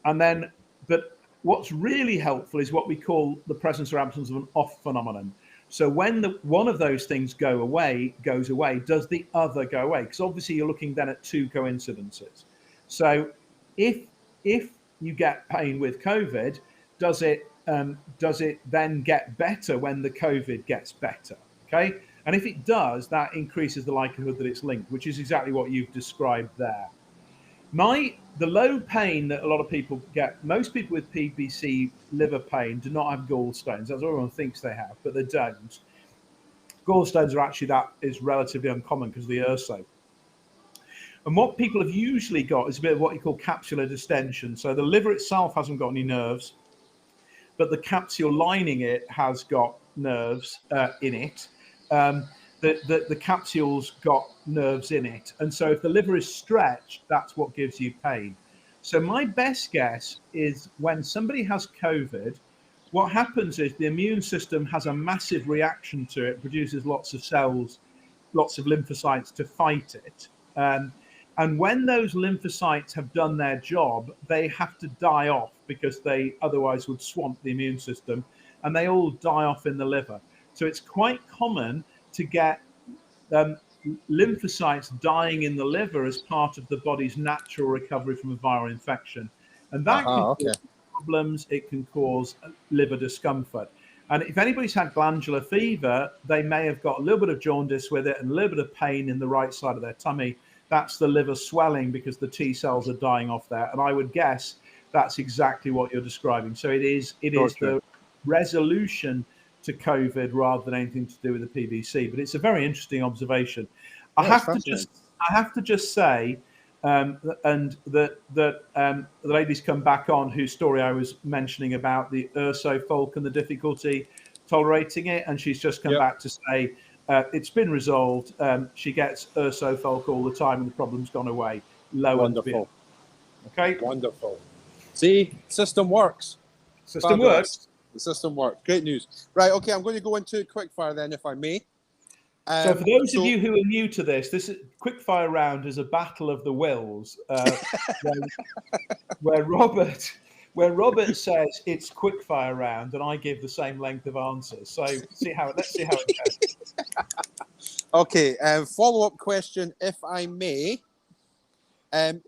But what's really helpful is what we call the presence or absence of an off phenomenon. So when one of those things goes away, does the other go away? Because obviously you're looking then at two coincidences. So if you get pain with COVID, does it then get better when the COVID gets better? Okay. And if it does, that increases the likelihood that it's linked, which is exactly what you've described there. The low pain that a lot of people get, most people with PBC liver pain do not have gallstones. That's what everyone thinks they have, but they don't. Gallstones that is relatively uncommon because of the urso. And what people have usually got is a bit of what you call capsular distension. So the liver itself hasn't got any nerves, but the capsule lining it has got nerves in it. The capsule's got nerves in it. And so if the liver is stretched, that's what gives you pain. So my best guess is when somebody has COVID, what happens is the immune system has a massive reaction to it, produces lots of cells, lots of lymphocytes to fight it. And when those lymphocytes have done their job, they have to die off because they otherwise would swamp the immune system, and they all die off in the liver. So it's quite common to get lymphocytes dying in the liver as part of the body's natural recovery from a viral infection. And that can cause problems, it can cause liver discomfort. And if anybody's had glandular fever, they may have got a little bit of jaundice with it and a little bit of pain in the right side of their tummy. That's the liver swelling because the T cells are dying off there. And I would guess that's exactly what you're describing. So it is the resolution to COVID rather than anything to do with the PBC. But it's a very interesting observation. I have to just say, the lady's come back on whose story I was mentioning about the urso folk and the difficulty tolerating it, and she's just come back to say it's been resolved. She gets urso folk all the time, and the problem's gone away. Wonderful. Okay. Wonderful. See, system works. System works. The system works. Great news. Right. Okay. I'm going to go into quickfire then, if I may. So for those of you who are new to this is quickfire round is a battle of the wills, where Robert where Robert says it's quickfire round, and I give the same length of answers. So let's see how it goes. Okay, follow-up question, if I may.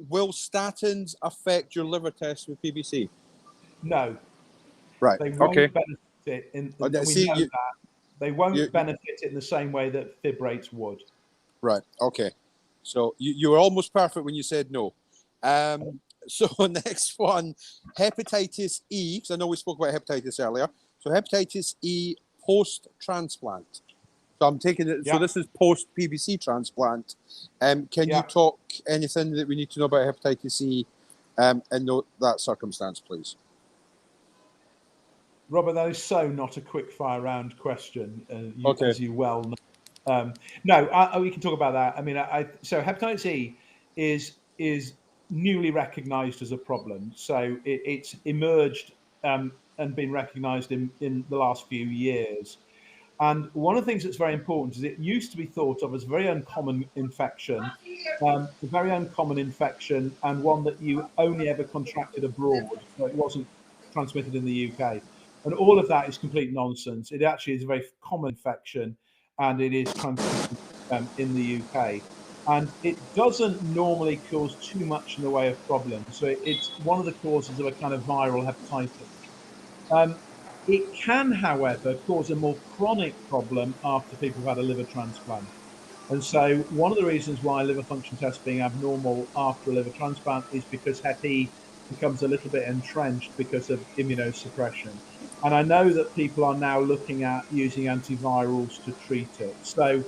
Will statins affect your liver test with PBC? No. Right. They won't benefit it, and we know that. They won't benefit it in the same way that fibrates would. Right. Okay. So you were almost perfect when you said no. So next one, hepatitis E, because I know we spoke about hepatitis earlier. So hepatitis E post-transplant. So I'm taking it. So this is post-PBC transplant. Can you talk anything that we need to know about hepatitis E in that circumstance, please? Robert, that is so not a quick fire round question, as you well know. No, we can talk about that. I mean, so hepatitis E is newly recognised as a problem. So it's emerged and been recognised in the last few years. And one of the things that's very important is it used to be thought of as a very uncommon infection, and one that you only ever contracted abroad. So it wasn't transmitted in the UK. And all of that is complete nonsense. It actually is a very common infection, and it is transmitted in the UK. And it doesn't normally cause too much in the way of problems. So it's one of the causes of a kind of viral hepatitis. It can, however, cause a more chronic problem after people have had a liver transplant. And so one of the reasons why liver function tests being abnormal after a liver transplant is because Hep E becomes a little bit entrenched because of immunosuppression. And I know that people are now looking at using antivirals to treat it. So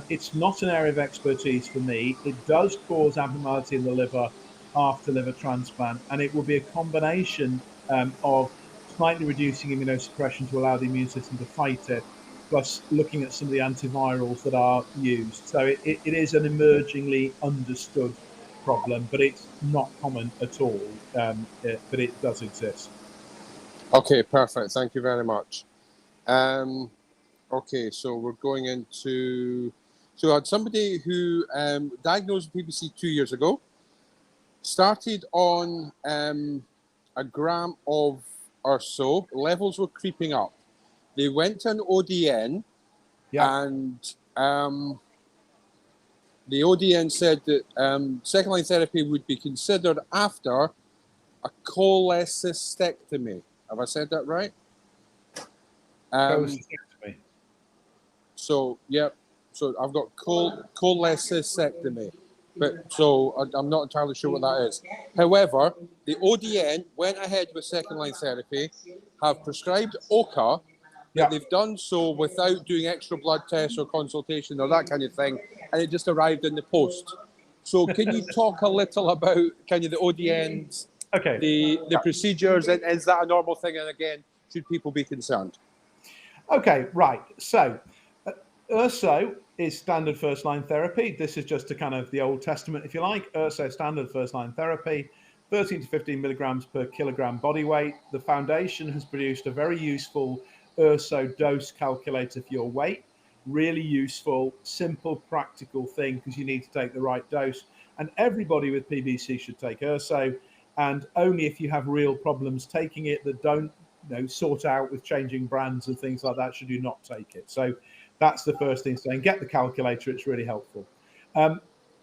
it's not an area of expertise for me. It does cause abnormality in the liver after liver transplant, and it will be a combination of slightly reducing immunosuppression to allow the immune system to fight it, plus looking at some of the antivirals that are used. So it is an emergingly understood problem, but it's not common at all, but it does exist. Okay, perfect. Thank you very much. Okay, so we're going into... So I had somebody who diagnosed with PBC 2 years ago, started on a gram of or so, levels were creeping up. They went to an ODN, and the ODN said that second-line therapy would be considered after a cholecystectomy. Have I said that right? Cholecystectomy. So, so I've got cholecystectomy. But so I'm not entirely sure what that is. However, the ODN went ahead with second-line therapy, have prescribed OCA, but they've done so without doing extra blood tests or consultation or that kind of thing, and it just arrived in the post. So can you talk a little about kind of the ODNs, the procedures, and is that a normal thing? And again, should people be concerned? Okay, right. So URSO is standard first-line therapy. This is just a kind of the Old Testament, if you like. URSO standard first-line therapy, 13 to 15 milligrams per kilogram body weight. The foundation has produced a very useful URSO dose calculator for your weight. Really useful, simple, practical thing because you need to take the right dose. And everybody with PBC should take URSO. And only if you have real problems taking it that don't sort out with changing brands and things like that should you not take it. So that's the first thing to say. And get the calculator, it's really helpful.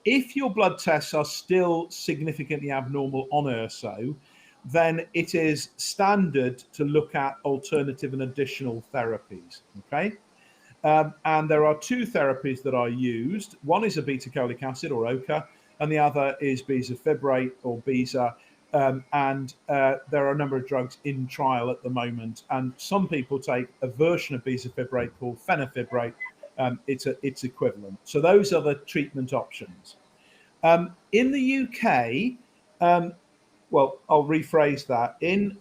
If your blood tests are still significantly abnormal on URSO, then it is standard to look at alternative and additional therapies, okay? And there are two therapies that are used. One is a beta-cholic acid, or OCA, and the other is bezafibrate, or Beza. And there are a number of drugs in trial at the moment, and some people take a version of bezafibrate called fenofibrate. It's equivalent. So those are the treatment options. In the UK, well, I'll rephrase that. In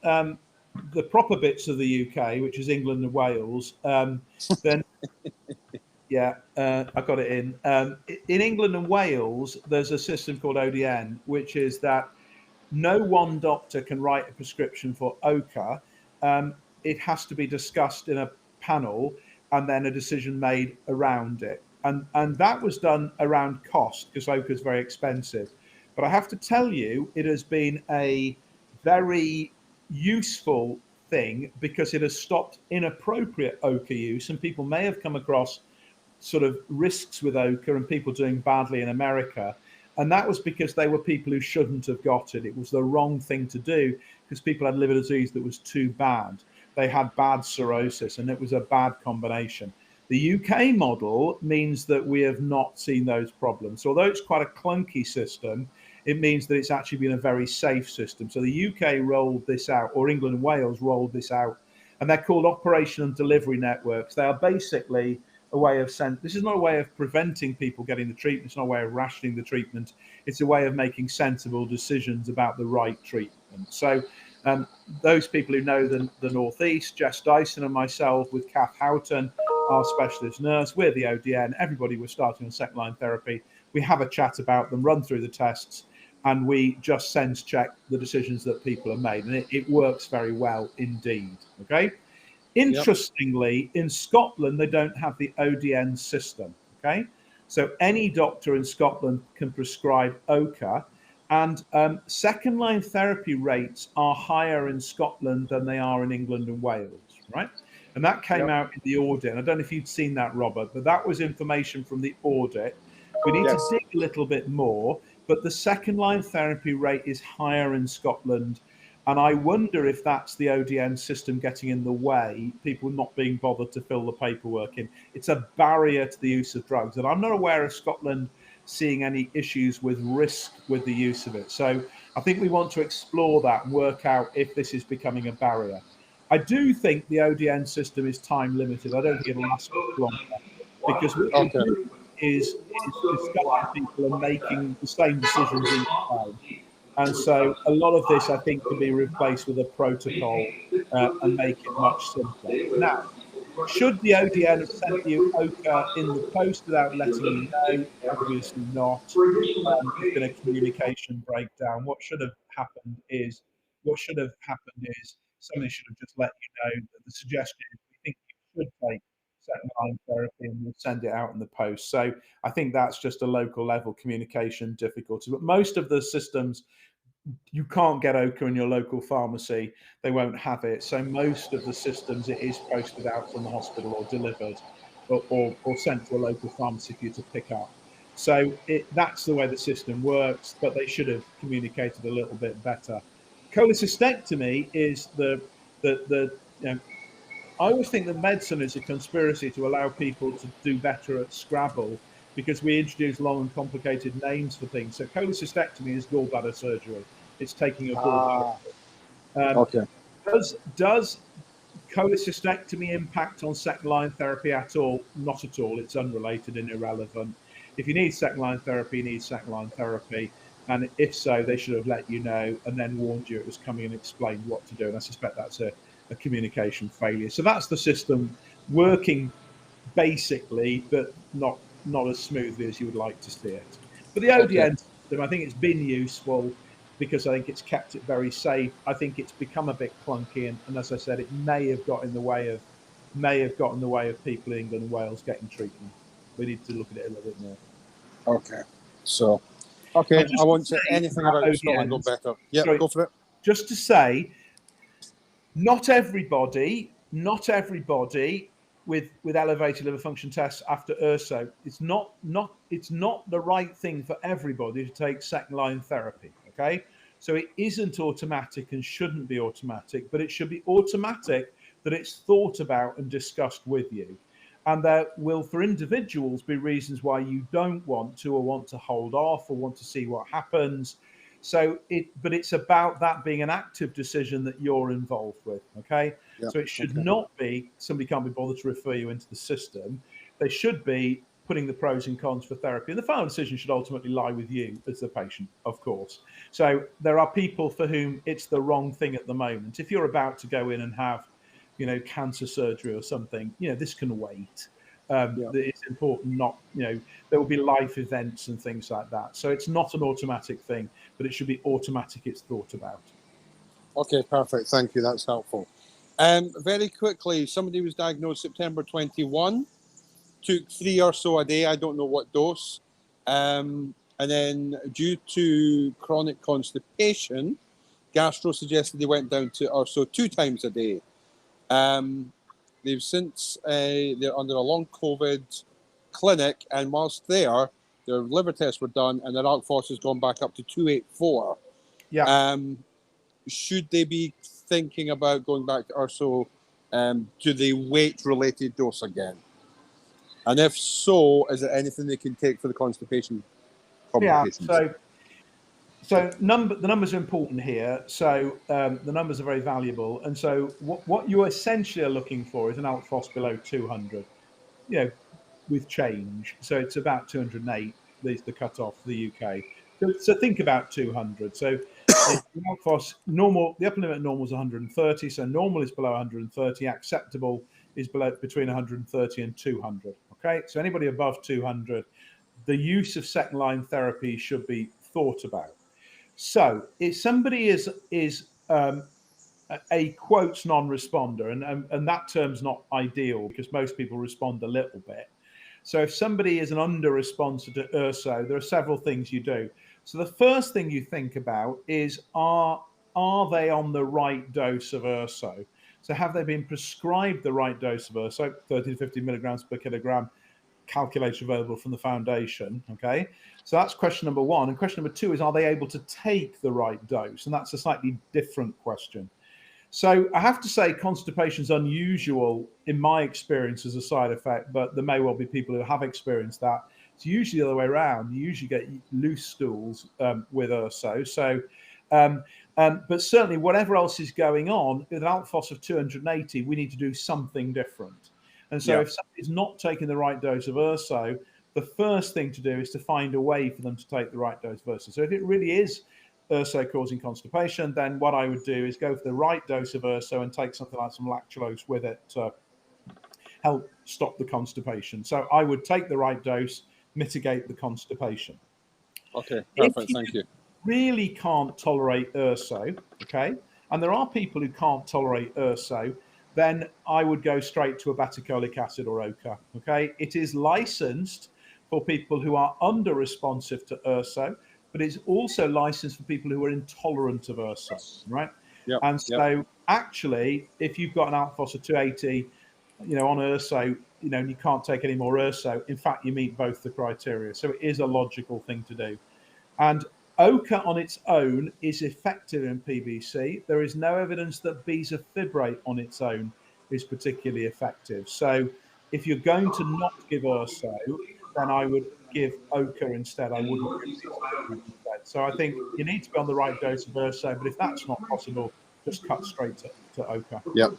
the proper bits of the UK, which is England and Wales, then I got it in. In England and Wales, there's a system called ODN, which is that no one doctor can write a prescription for OCA. It has to be discussed in a panel and then a decision made around it. And that was done around cost because OCA is very expensive. But I have to tell you, it has been a very useful thing because it has stopped inappropriate ochre use, and people may have come across sort of risks with ochre and people doing badly in America. And that was because they were people who shouldn't have got it. It was the wrong thing to do because people had liver disease that was too bad. They had bad cirrhosis, and it was a bad combination. The UK model means that we have not seen those problems. So although it's quite a clunky system, it means that it's actually been a very safe system. So the UK rolled this out, or England and Wales rolled this out, and they're called operation and delivery networks. They are basically a way of this is not a way of preventing people getting the treatment. It's not a way of rationing the treatment. It's a way of making sensible decisions about the right treatment. So those people who know the Northeast, Jess Dyson and myself with Kath Houghton, our specialist nurse, we're the ODN, everybody was starting on second line therapy. We have a chat about them, run through the tests, and we just sense check the decisions that people have made. And it works very well indeed, okay? Interestingly, in Scotland, they don't have the ODN system, okay? So any doctor in Scotland can prescribe ochre, and second line therapy rates are higher in Scotland than they are in England and Wales, right? And that came out in the audit. And I don't know if you'd seen that, Robert, but that was information from the audit. We need to dig a little bit more, but the second line therapy rate is higher in Scotland. And I wonder if that's the ODN system getting in the way, people not being bothered to fill the paperwork in. It's a barrier to the use of drugs. And I'm not aware of Scotland seeing any issues with risk with the use of it. So I think we want to explore that and work out if this is becoming a barrier. I do think the ODN system is time limited. I don't think it'll last long because what we do is discussing people and making the same decisions each time. And so a lot of this, I think, can be replaced with a protocol and make it much simpler. Now, should the ODN have sent you ochre in the post without letting you know? Obviously not. There's been a communication breakdown. What should have happened is somebody should have just let you know that the suggestion is we think you should take second line therapy and we'll send it out in the post. So I think that's just a local level communication difficulty. But most of the systems, you can't get ochre in your local pharmacy. They won't have it. So most of the systems, it is posted out from the hospital or delivered or sent to a local pharmacy for you to pick up. So that's the way the system works, but they should have communicated a little bit better. Cholecystectomy is I always think that medicine is a conspiracy to allow people to do better at Scrabble because we introduce long and complicated names for things. So cholecystectomy is gallbladder surgery. It's taking a gallbladder. Does cholecystectomy impact on second line therapy at all? Not at all. It's unrelated and irrelevant. If you need second line therapy, you need second line therapy. And if so, they should have let you know and then warned you it was coming and explained what to do. And I suspect that's a communication failure. So that's the system working basically, but not as smoothly as you would like to see it. But the ODN system, I think it's been useful because I think it's kept it very safe. I think it's become a bit clunky, and as I said, it may have got in the way of people in England and Wales getting treatment. We need to look at it a little bit more. Okay. So, I won't say anything about Scotland go better. Yeah, go for it. Just to say, not everybody with elevated liver function tests after URSO, it's not the right thing for everybody to take second line therapy. Okay, so it isn't automatic and shouldn't be automatic, but it should be automatic that it's thought about and discussed with you. And there will, for individuals, be reasons why you don't want to or want to hold off or want to see what happens. So but it's about that being an active decision that you're involved with, okay? Yeah, so it should not be, somebody can't be bothered to refer you into the system. They should be putting the pros and cons for therapy. And the final decision should ultimately lie with you as the patient, of course. So there are people for whom it's the wrong thing at the moment. If you're about to go in and have, cancer surgery or something, this can wait. It's important there will be life events and things like that. So it's not an automatic thing, but it should be automatic. It's thought about. Okay, perfect. Thank you. That's helpful. Very quickly, somebody was diagnosed September 21, took 3 or so a day. I don't know what dose. And then due to chronic constipation, Gastro suggested they went down to Urso 2 times a day. They've since, they're under a long COVID clinic, and whilst there, their liver tests were done, and their alk phos has gone back up to 284. Yeah. Should they be thinking about going back to Urso to the weight-related dose again? And if so, is there anything they can take for the constipation complications? Yeah, so the numbers are important here. So the numbers are very valuable. And so what you essentially are looking for is an alk phos below 200, with change. So it's about 208, is the cutoff for the UK. So think about 200. So the alk phos normal, the upper limit normal is 130. So normal is below 130. Acceptable is between 130 and 200. Okay, so anybody above 200, the use of second line therapy should be thought about. So if somebody is a quotes non-responder, and that term's not ideal because most people respond a little bit. So if somebody is an under-responder to Urso, there are several things you do. So the first thing you think about is, are they on the right dose of Urso? So have they been prescribed the right dose of Urso, 30 to 50 milligrams per kilogram, calculator available from the foundation? Okay, so that's question number one. And question number two is, are they able to take the right dose? And that's a slightly different question. So I have to say constipation is unusual in my experience as a side effect, but there may well be people who have experienced that. It's usually the other way around. You usually get loose stools with Urso. So, but certainly whatever else is going on, with an alk phos of 280, we need to do something different. And so if somebody's not taking the right dose of Urso, the first thing to do is to find a way for them to take the right dose of Urso. So if it really is Urso causing constipation, then what I would do is go for the right dose of Urso and take something like some lactulose with it to help stop the constipation. So I would take the right dose, mitigate the constipation. Okay, perfect, thank you. Really can't tolerate Urso, okay, and there are people who can't tolerate Urso, then I would go straight to obeticholic acid or OCA, okay? It is licensed for people who are under responsive to Urso, but it's also licensed for people who are intolerant of Urso, right? Yep, and so actually, if you've got an alk phos of 280, on Urso, and you can't take any more Urso, in fact, you meet both the criteria. So it is a logical thing to do. And OCA on its own is effective in PBC. There is no evidence that bezafibrate on its own is particularly effective. So if you're going to not give Urso, then I would give OCA instead. I wouldn't give bezafibrate instead. So I think you need to be on the right dose of Urso, but if that's not possible, just cut straight to OCA. Yep.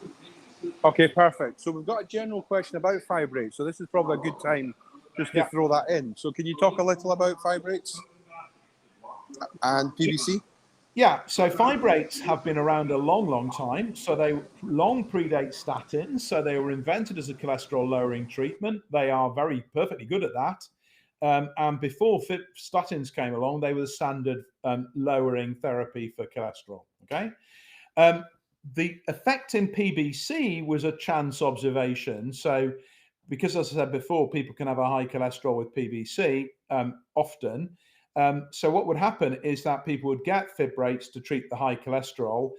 Okay, perfect. So we've got a general question about fibrates. So this is probably a good time just to throw that in. So can you talk a little about fibrates and PBC? Yeah, so fibrates have been around a long, long time. So they long predate statins. So they were invented as a cholesterol-lowering treatment. They are perfectly good at that. And before statins came along, they were the standard lowering therapy for cholesterol. Okay. The effect in PBC was a chance observation. So because, as I said before, people can have a high cholesterol with PBC often. So what would happen is that people would get fibrates to treat the high cholesterol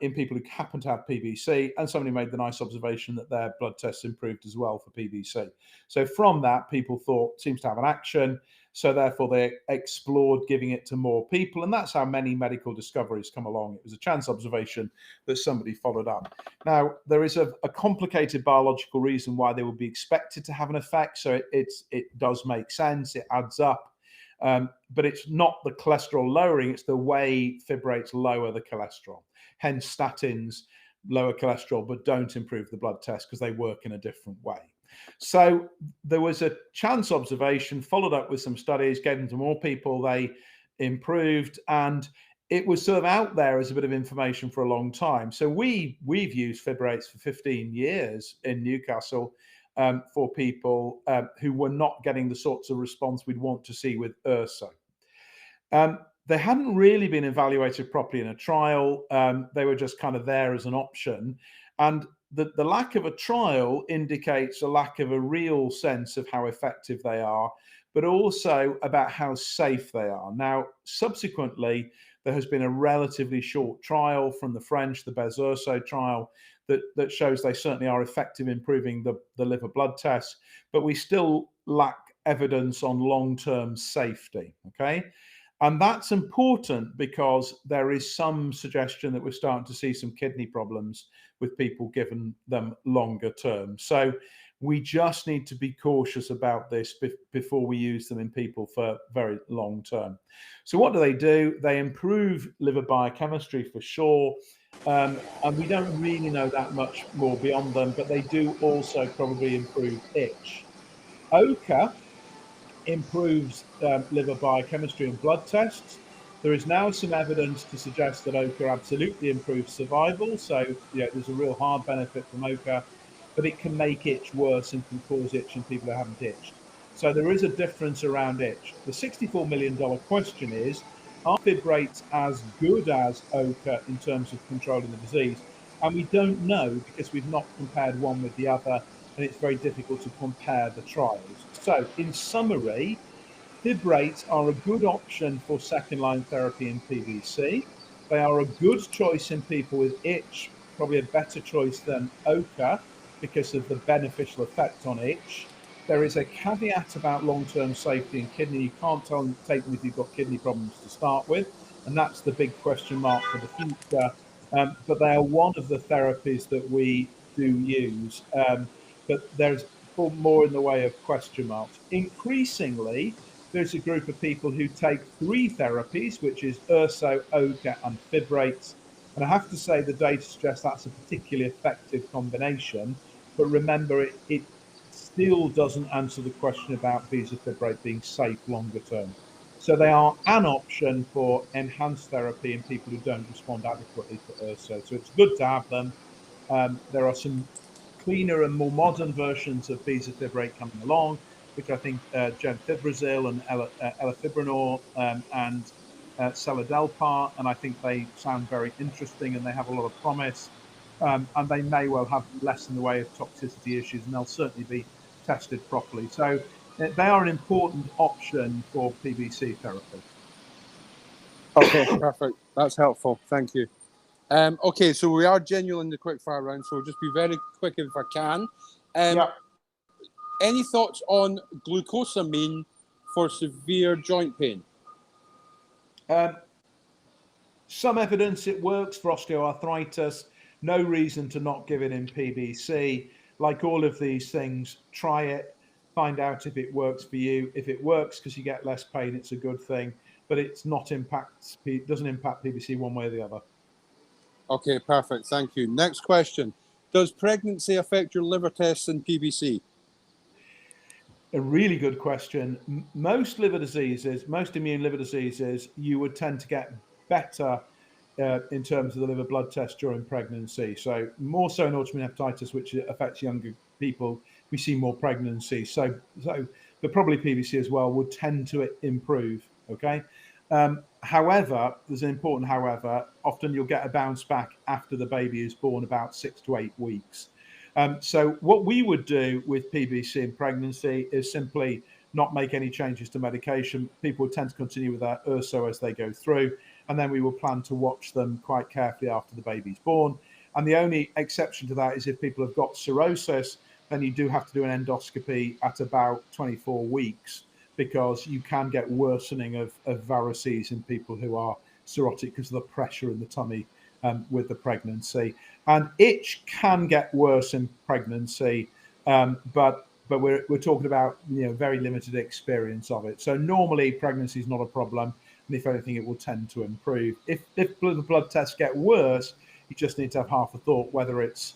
in people who happen to have PBC, and somebody made the nice observation that their blood tests improved as well for PBC. So from that, people thought seems to have an action. So therefore, they explored giving it to more people, and that's how many medical discoveries come along. It was a chance observation that somebody followed up. Now, there is a complicated biological reason why they would be expected to have an effect. So it does make sense. It adds up. But it's not the cholesterol lowering, it's the way fibrates lower the cholesterol. Hence, statins lower cholesterol but don't improve the blood test because they work in a different way. So there was a chance observation, followed up with some studies, gave them to more people, they improved, and it was sort of out there as a bit of information for a long time. So we've used fibrates for 15 years in Newcastle for people who were not getting the sorts of response we'd want to see with Urso. They hadn't really been evaluated properly in a trial. They were just kind of there as an option. And the lack of a trial indicates a lack of a real sense of how effective they are. but also about how safe they are. Now, subsequently, there has been a relatively short trial from the French, the Bez-Urso trial, that shows they certainly are effective in improving the liver blood tests, but we still lack evidence on long-term safety, okay? And that's important because there is some suggestion that we're starting to see some kidney problems with people given them longer term. So we just need to be cautious about this before we use them in people for very long term. So what do? They improve liver biochemistry for sure. And we don't really know that much more beyond them, but they do also probably improve itch. Ochre improves liver biochemistry and blood tests. There is now some evidence to suggest that ochre absolutely improves survival. So, there's a real hard benefit from ochre, but it can make itch worse and can cause itch in people who haven't itched. So there is a difference around itch. The $64 million question is, are fibrates as good as ochre in terms of controlling the disease? And we don't know because we've not compared one with the other, and it's very difficult to compare the trials. So in summary, fibrates are a good option for second-line therapy in PBC. They are a good choice in people with itch, probably a better choice than ochre because of the beneficial effect on itch. There is a caveat about long-term safety in kidney. You can't take them if you've got kidney problems to start with, and that's the big question mark for the future. But they are one of the therapies that we do use. But there's more in the way of question marks. Increasingly, there's a group of people who take 3 therapies, which is urso, ochre, and fibrates. And I have to say the data suggests that's a particularly effective combination. But remember, it still doesn't answer the question about bezafibrate being safe longer term. So they are an option for enhanced therapy in people who don't respond adequately to urso. So it's good to have them. There are some cleaner and more modern versions of bezafibrate coming along, which I think gemfibrozil and elafibranor and seladelpar, and I think they sound very interesting and they have a lot of promise. And they may well have less in the way of toxicity issues, and they'll certainly be tested properly. So they are an important option for PBC therapy. Okay, perfect. That's helpful. Thank you. Okay, so we are genuine in the quickfire round, so we'll just be very quick if I can. Yeah. Any thoughts on glucosamine for severe joint pain? Some evidence it works for osteoarthritis. No reason to not give it in PBC. Like all of these things, try it, find out if it works for you. If it works because you get less pain, it's a good thing. But doesn't impact PBC one way or the other. Okay, perfect. Thank you. Next question. Does pregnancy affect your liver tests in PBC? A really good question. Most liver diseases, most immune liver diseases, you would tend to get better in terms of the liver blood test during pregnancy. So more so in autoimmune hepatitis, which affects younger people, we see more pregnancy. But probably PBC as well would tend to improve. Okay. However, there's an important however. Often you'll get a bounce back after the baby is born, about 6 to 8 weeks. So what we would do with PBC in pregnancy is simply not make any changes to medication. People would tend to continue with their urso as they go through, and then we will plan to watch them quite carefully after the baby's born. And the only exception to that is if people have got cirrhosis, then you do have to do an endoscopy at about 24 weeks because you can get worsening of varices in people who are cirrhotic because of the pressure in the tummy with the pregnancy. And itch can get worse in pregnancy, but we're talking about very limited experience of it. So normally pregnancy is not a problem, and if anything, it will tend to improve. If the blood tests get worse, you just need to have half a thought whether it's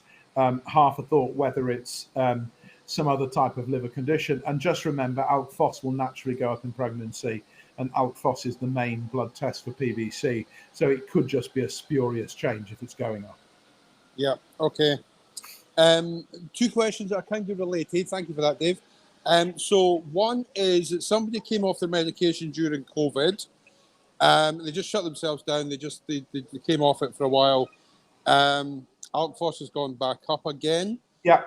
some other type of liver condition. And just remember, ALK Phos will naturally go up in pregnancy, and ALK Phos is the main blood test for PBC. So it could just be a spurious change if it's going up. Yeah, okay. 2 questions that are kind of related. Thank you for that, Dave. So one is that somebody came off their medication during COVID. They just shut themselves down. They came off it for a while. ALK Phos has gone back up again. Yeah.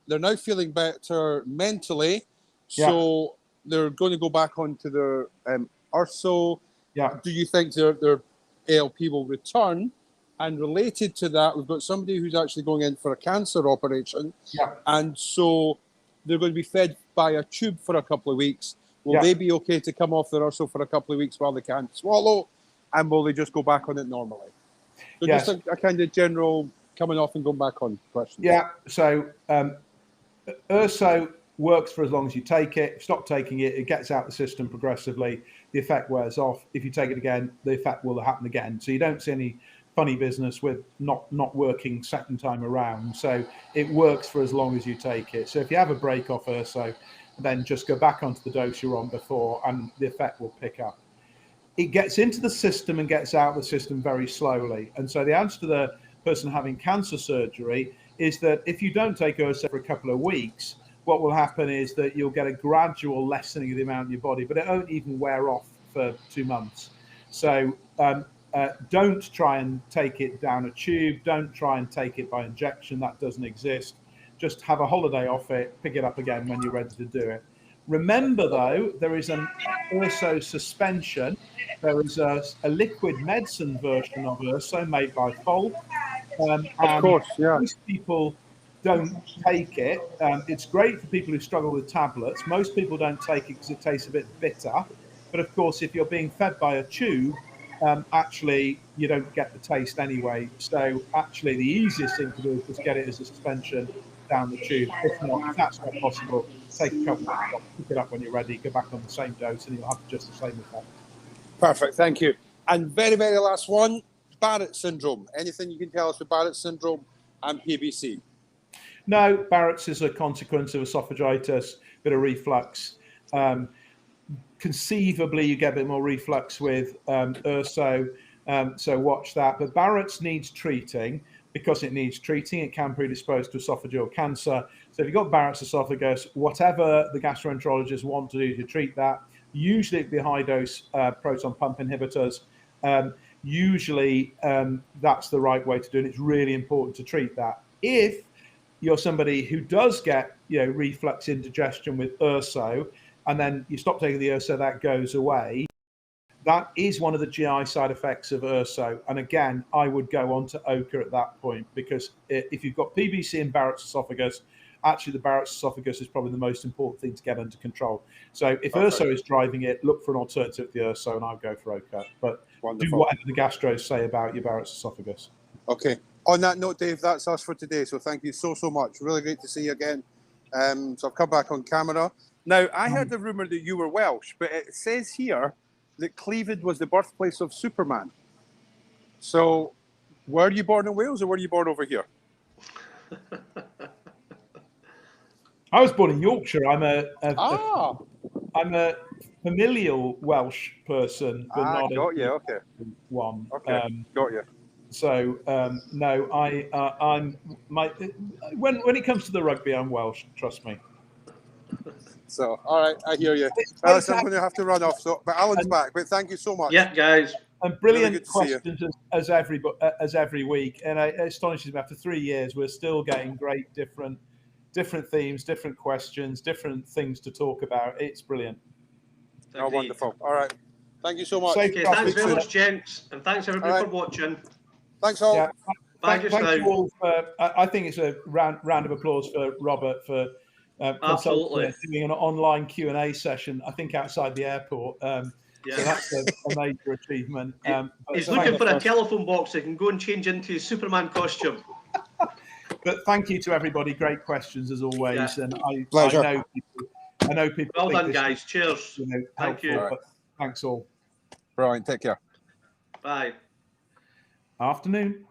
They're now feeling better mentally. So they're going to go back onto their URSO. Yeah. Do you think their ALP will return? And related to that, we've got somebody who's actually going in for a cancer operation. Yeah. And so they're going to be fed by a tube for a couple of weeks. Will Yeah. they be okay to come off their URSO for a couple of weeks while they can't swallow? And will they just go back on it normally? So Yes. just a kind of general coming off and going back on question. Yeah. So URSO works for as long as you take it. Stop taking it, it gets out the system progressively. The effect wears off. If you take it again, the effect will happen again. So you don't see any funny business with not working second time around. So it works for as long as you take it. So if you have a break off URSO, then just go back onto the dose you're on before and the effect will pick up. It gets into the system and gets out of the system very slowly. And so the answer to the person having cancer surgery is that if you don't take URSO for a couple of weeks, what will happen is that you'll get a gradual lessening of the amount in your body, but it won't even wear off for 2 months. So don't try and take it down a tube. Don't try and take it by injection. That doesn't exist. Just have a holiday off it, pick it up again when you're ready to do it. Remember, though, there is an URSO suspension. There is a liquid medicine version of URSO made by Folk. Of course, yeah. Most people don't take it. It's great for people who struggle with tablets. Most people don't take it because it tastes a bit bitter. But of course, if you're being fed by a tube, actually you don't get the taste anyway. So actually the easiest thing to do is just get it as a suspension down the tube. If not, if that's not possible, take a couple of drops, pick it up when you're ready, go back on the same dose and you'll have just the same effect. Perfect, thank you. And very, very last one, Barrett syndrome. Anything you can tell us about Barrett syndrome and PBC? No, Barrett's is a consequence of esophagitis, bit of reflux. Conceivably, you get a bit more reflux with URSO, so watch that. But Barrett's needs treating. Because it needs treating, it can predispose to esophageal cancer. So if you've got Barrett's esophagus, whatever the gastroenterologists want to do to treat that, usually it'd be high-dose proton pump inhibitors. Usually that's the right way to do it. It's really important to treat that. If you're somebody who does get reflux indigestion with URSO, and then you stop taking the URSO, that goes away. That is one of the GI side effects of URSO. And again, I would go on to OCA at that point, because if you've got PBC and Barrett's esophagus, actually the Barrett's esophagus is probably the most important thing to get under control. So if URSO is driving it, look for an alternative to the URSO, and I'll go for OCA. But do whatever the gastros say about your Barrett's esophagus. Okay. On that note, Dave, that's us for today. So thank you so much. Really great to see you again. So I've come back on camera. Now, I heard the rumour that you were Welsh, but it says here that Cleveland was the birthplace of Superman. So, were you born in Wales or were you born over here? I was born in Yorkshire. I'm a familial Welsh person, but not got you. Okay. One. Okay. Got you. So no, I'm when it comes to the rugby, I'm Welsh. Trust me. So, all right, I hear you. I'm going to have to run off. So, but Alan's back. But thank you so much. Yeah, guys. And brilliant really questions as every week. And it astonishes me. After 3 years, we're still getting great different themes, different questions, different things to talk about. It's brilliant. Oh, wonderful. All right. Thank you so much. Okay, thanks very much, gents, and thanks everybody for watching. Thanks all. Yeah. Thank you all for, I think it's a round of applause for Robert for absolutely doing an online Q&A session, I think outside the airport. So that's a major achievement. He's looking for a telephone box so he can go and change into his Superman costume. But thank you to everybody. Great questions as always. Yeah. And I know people. Well done, guys. Cheers. Thank you. But thanks all. Brilliant. Take care. Bye. Afternoon.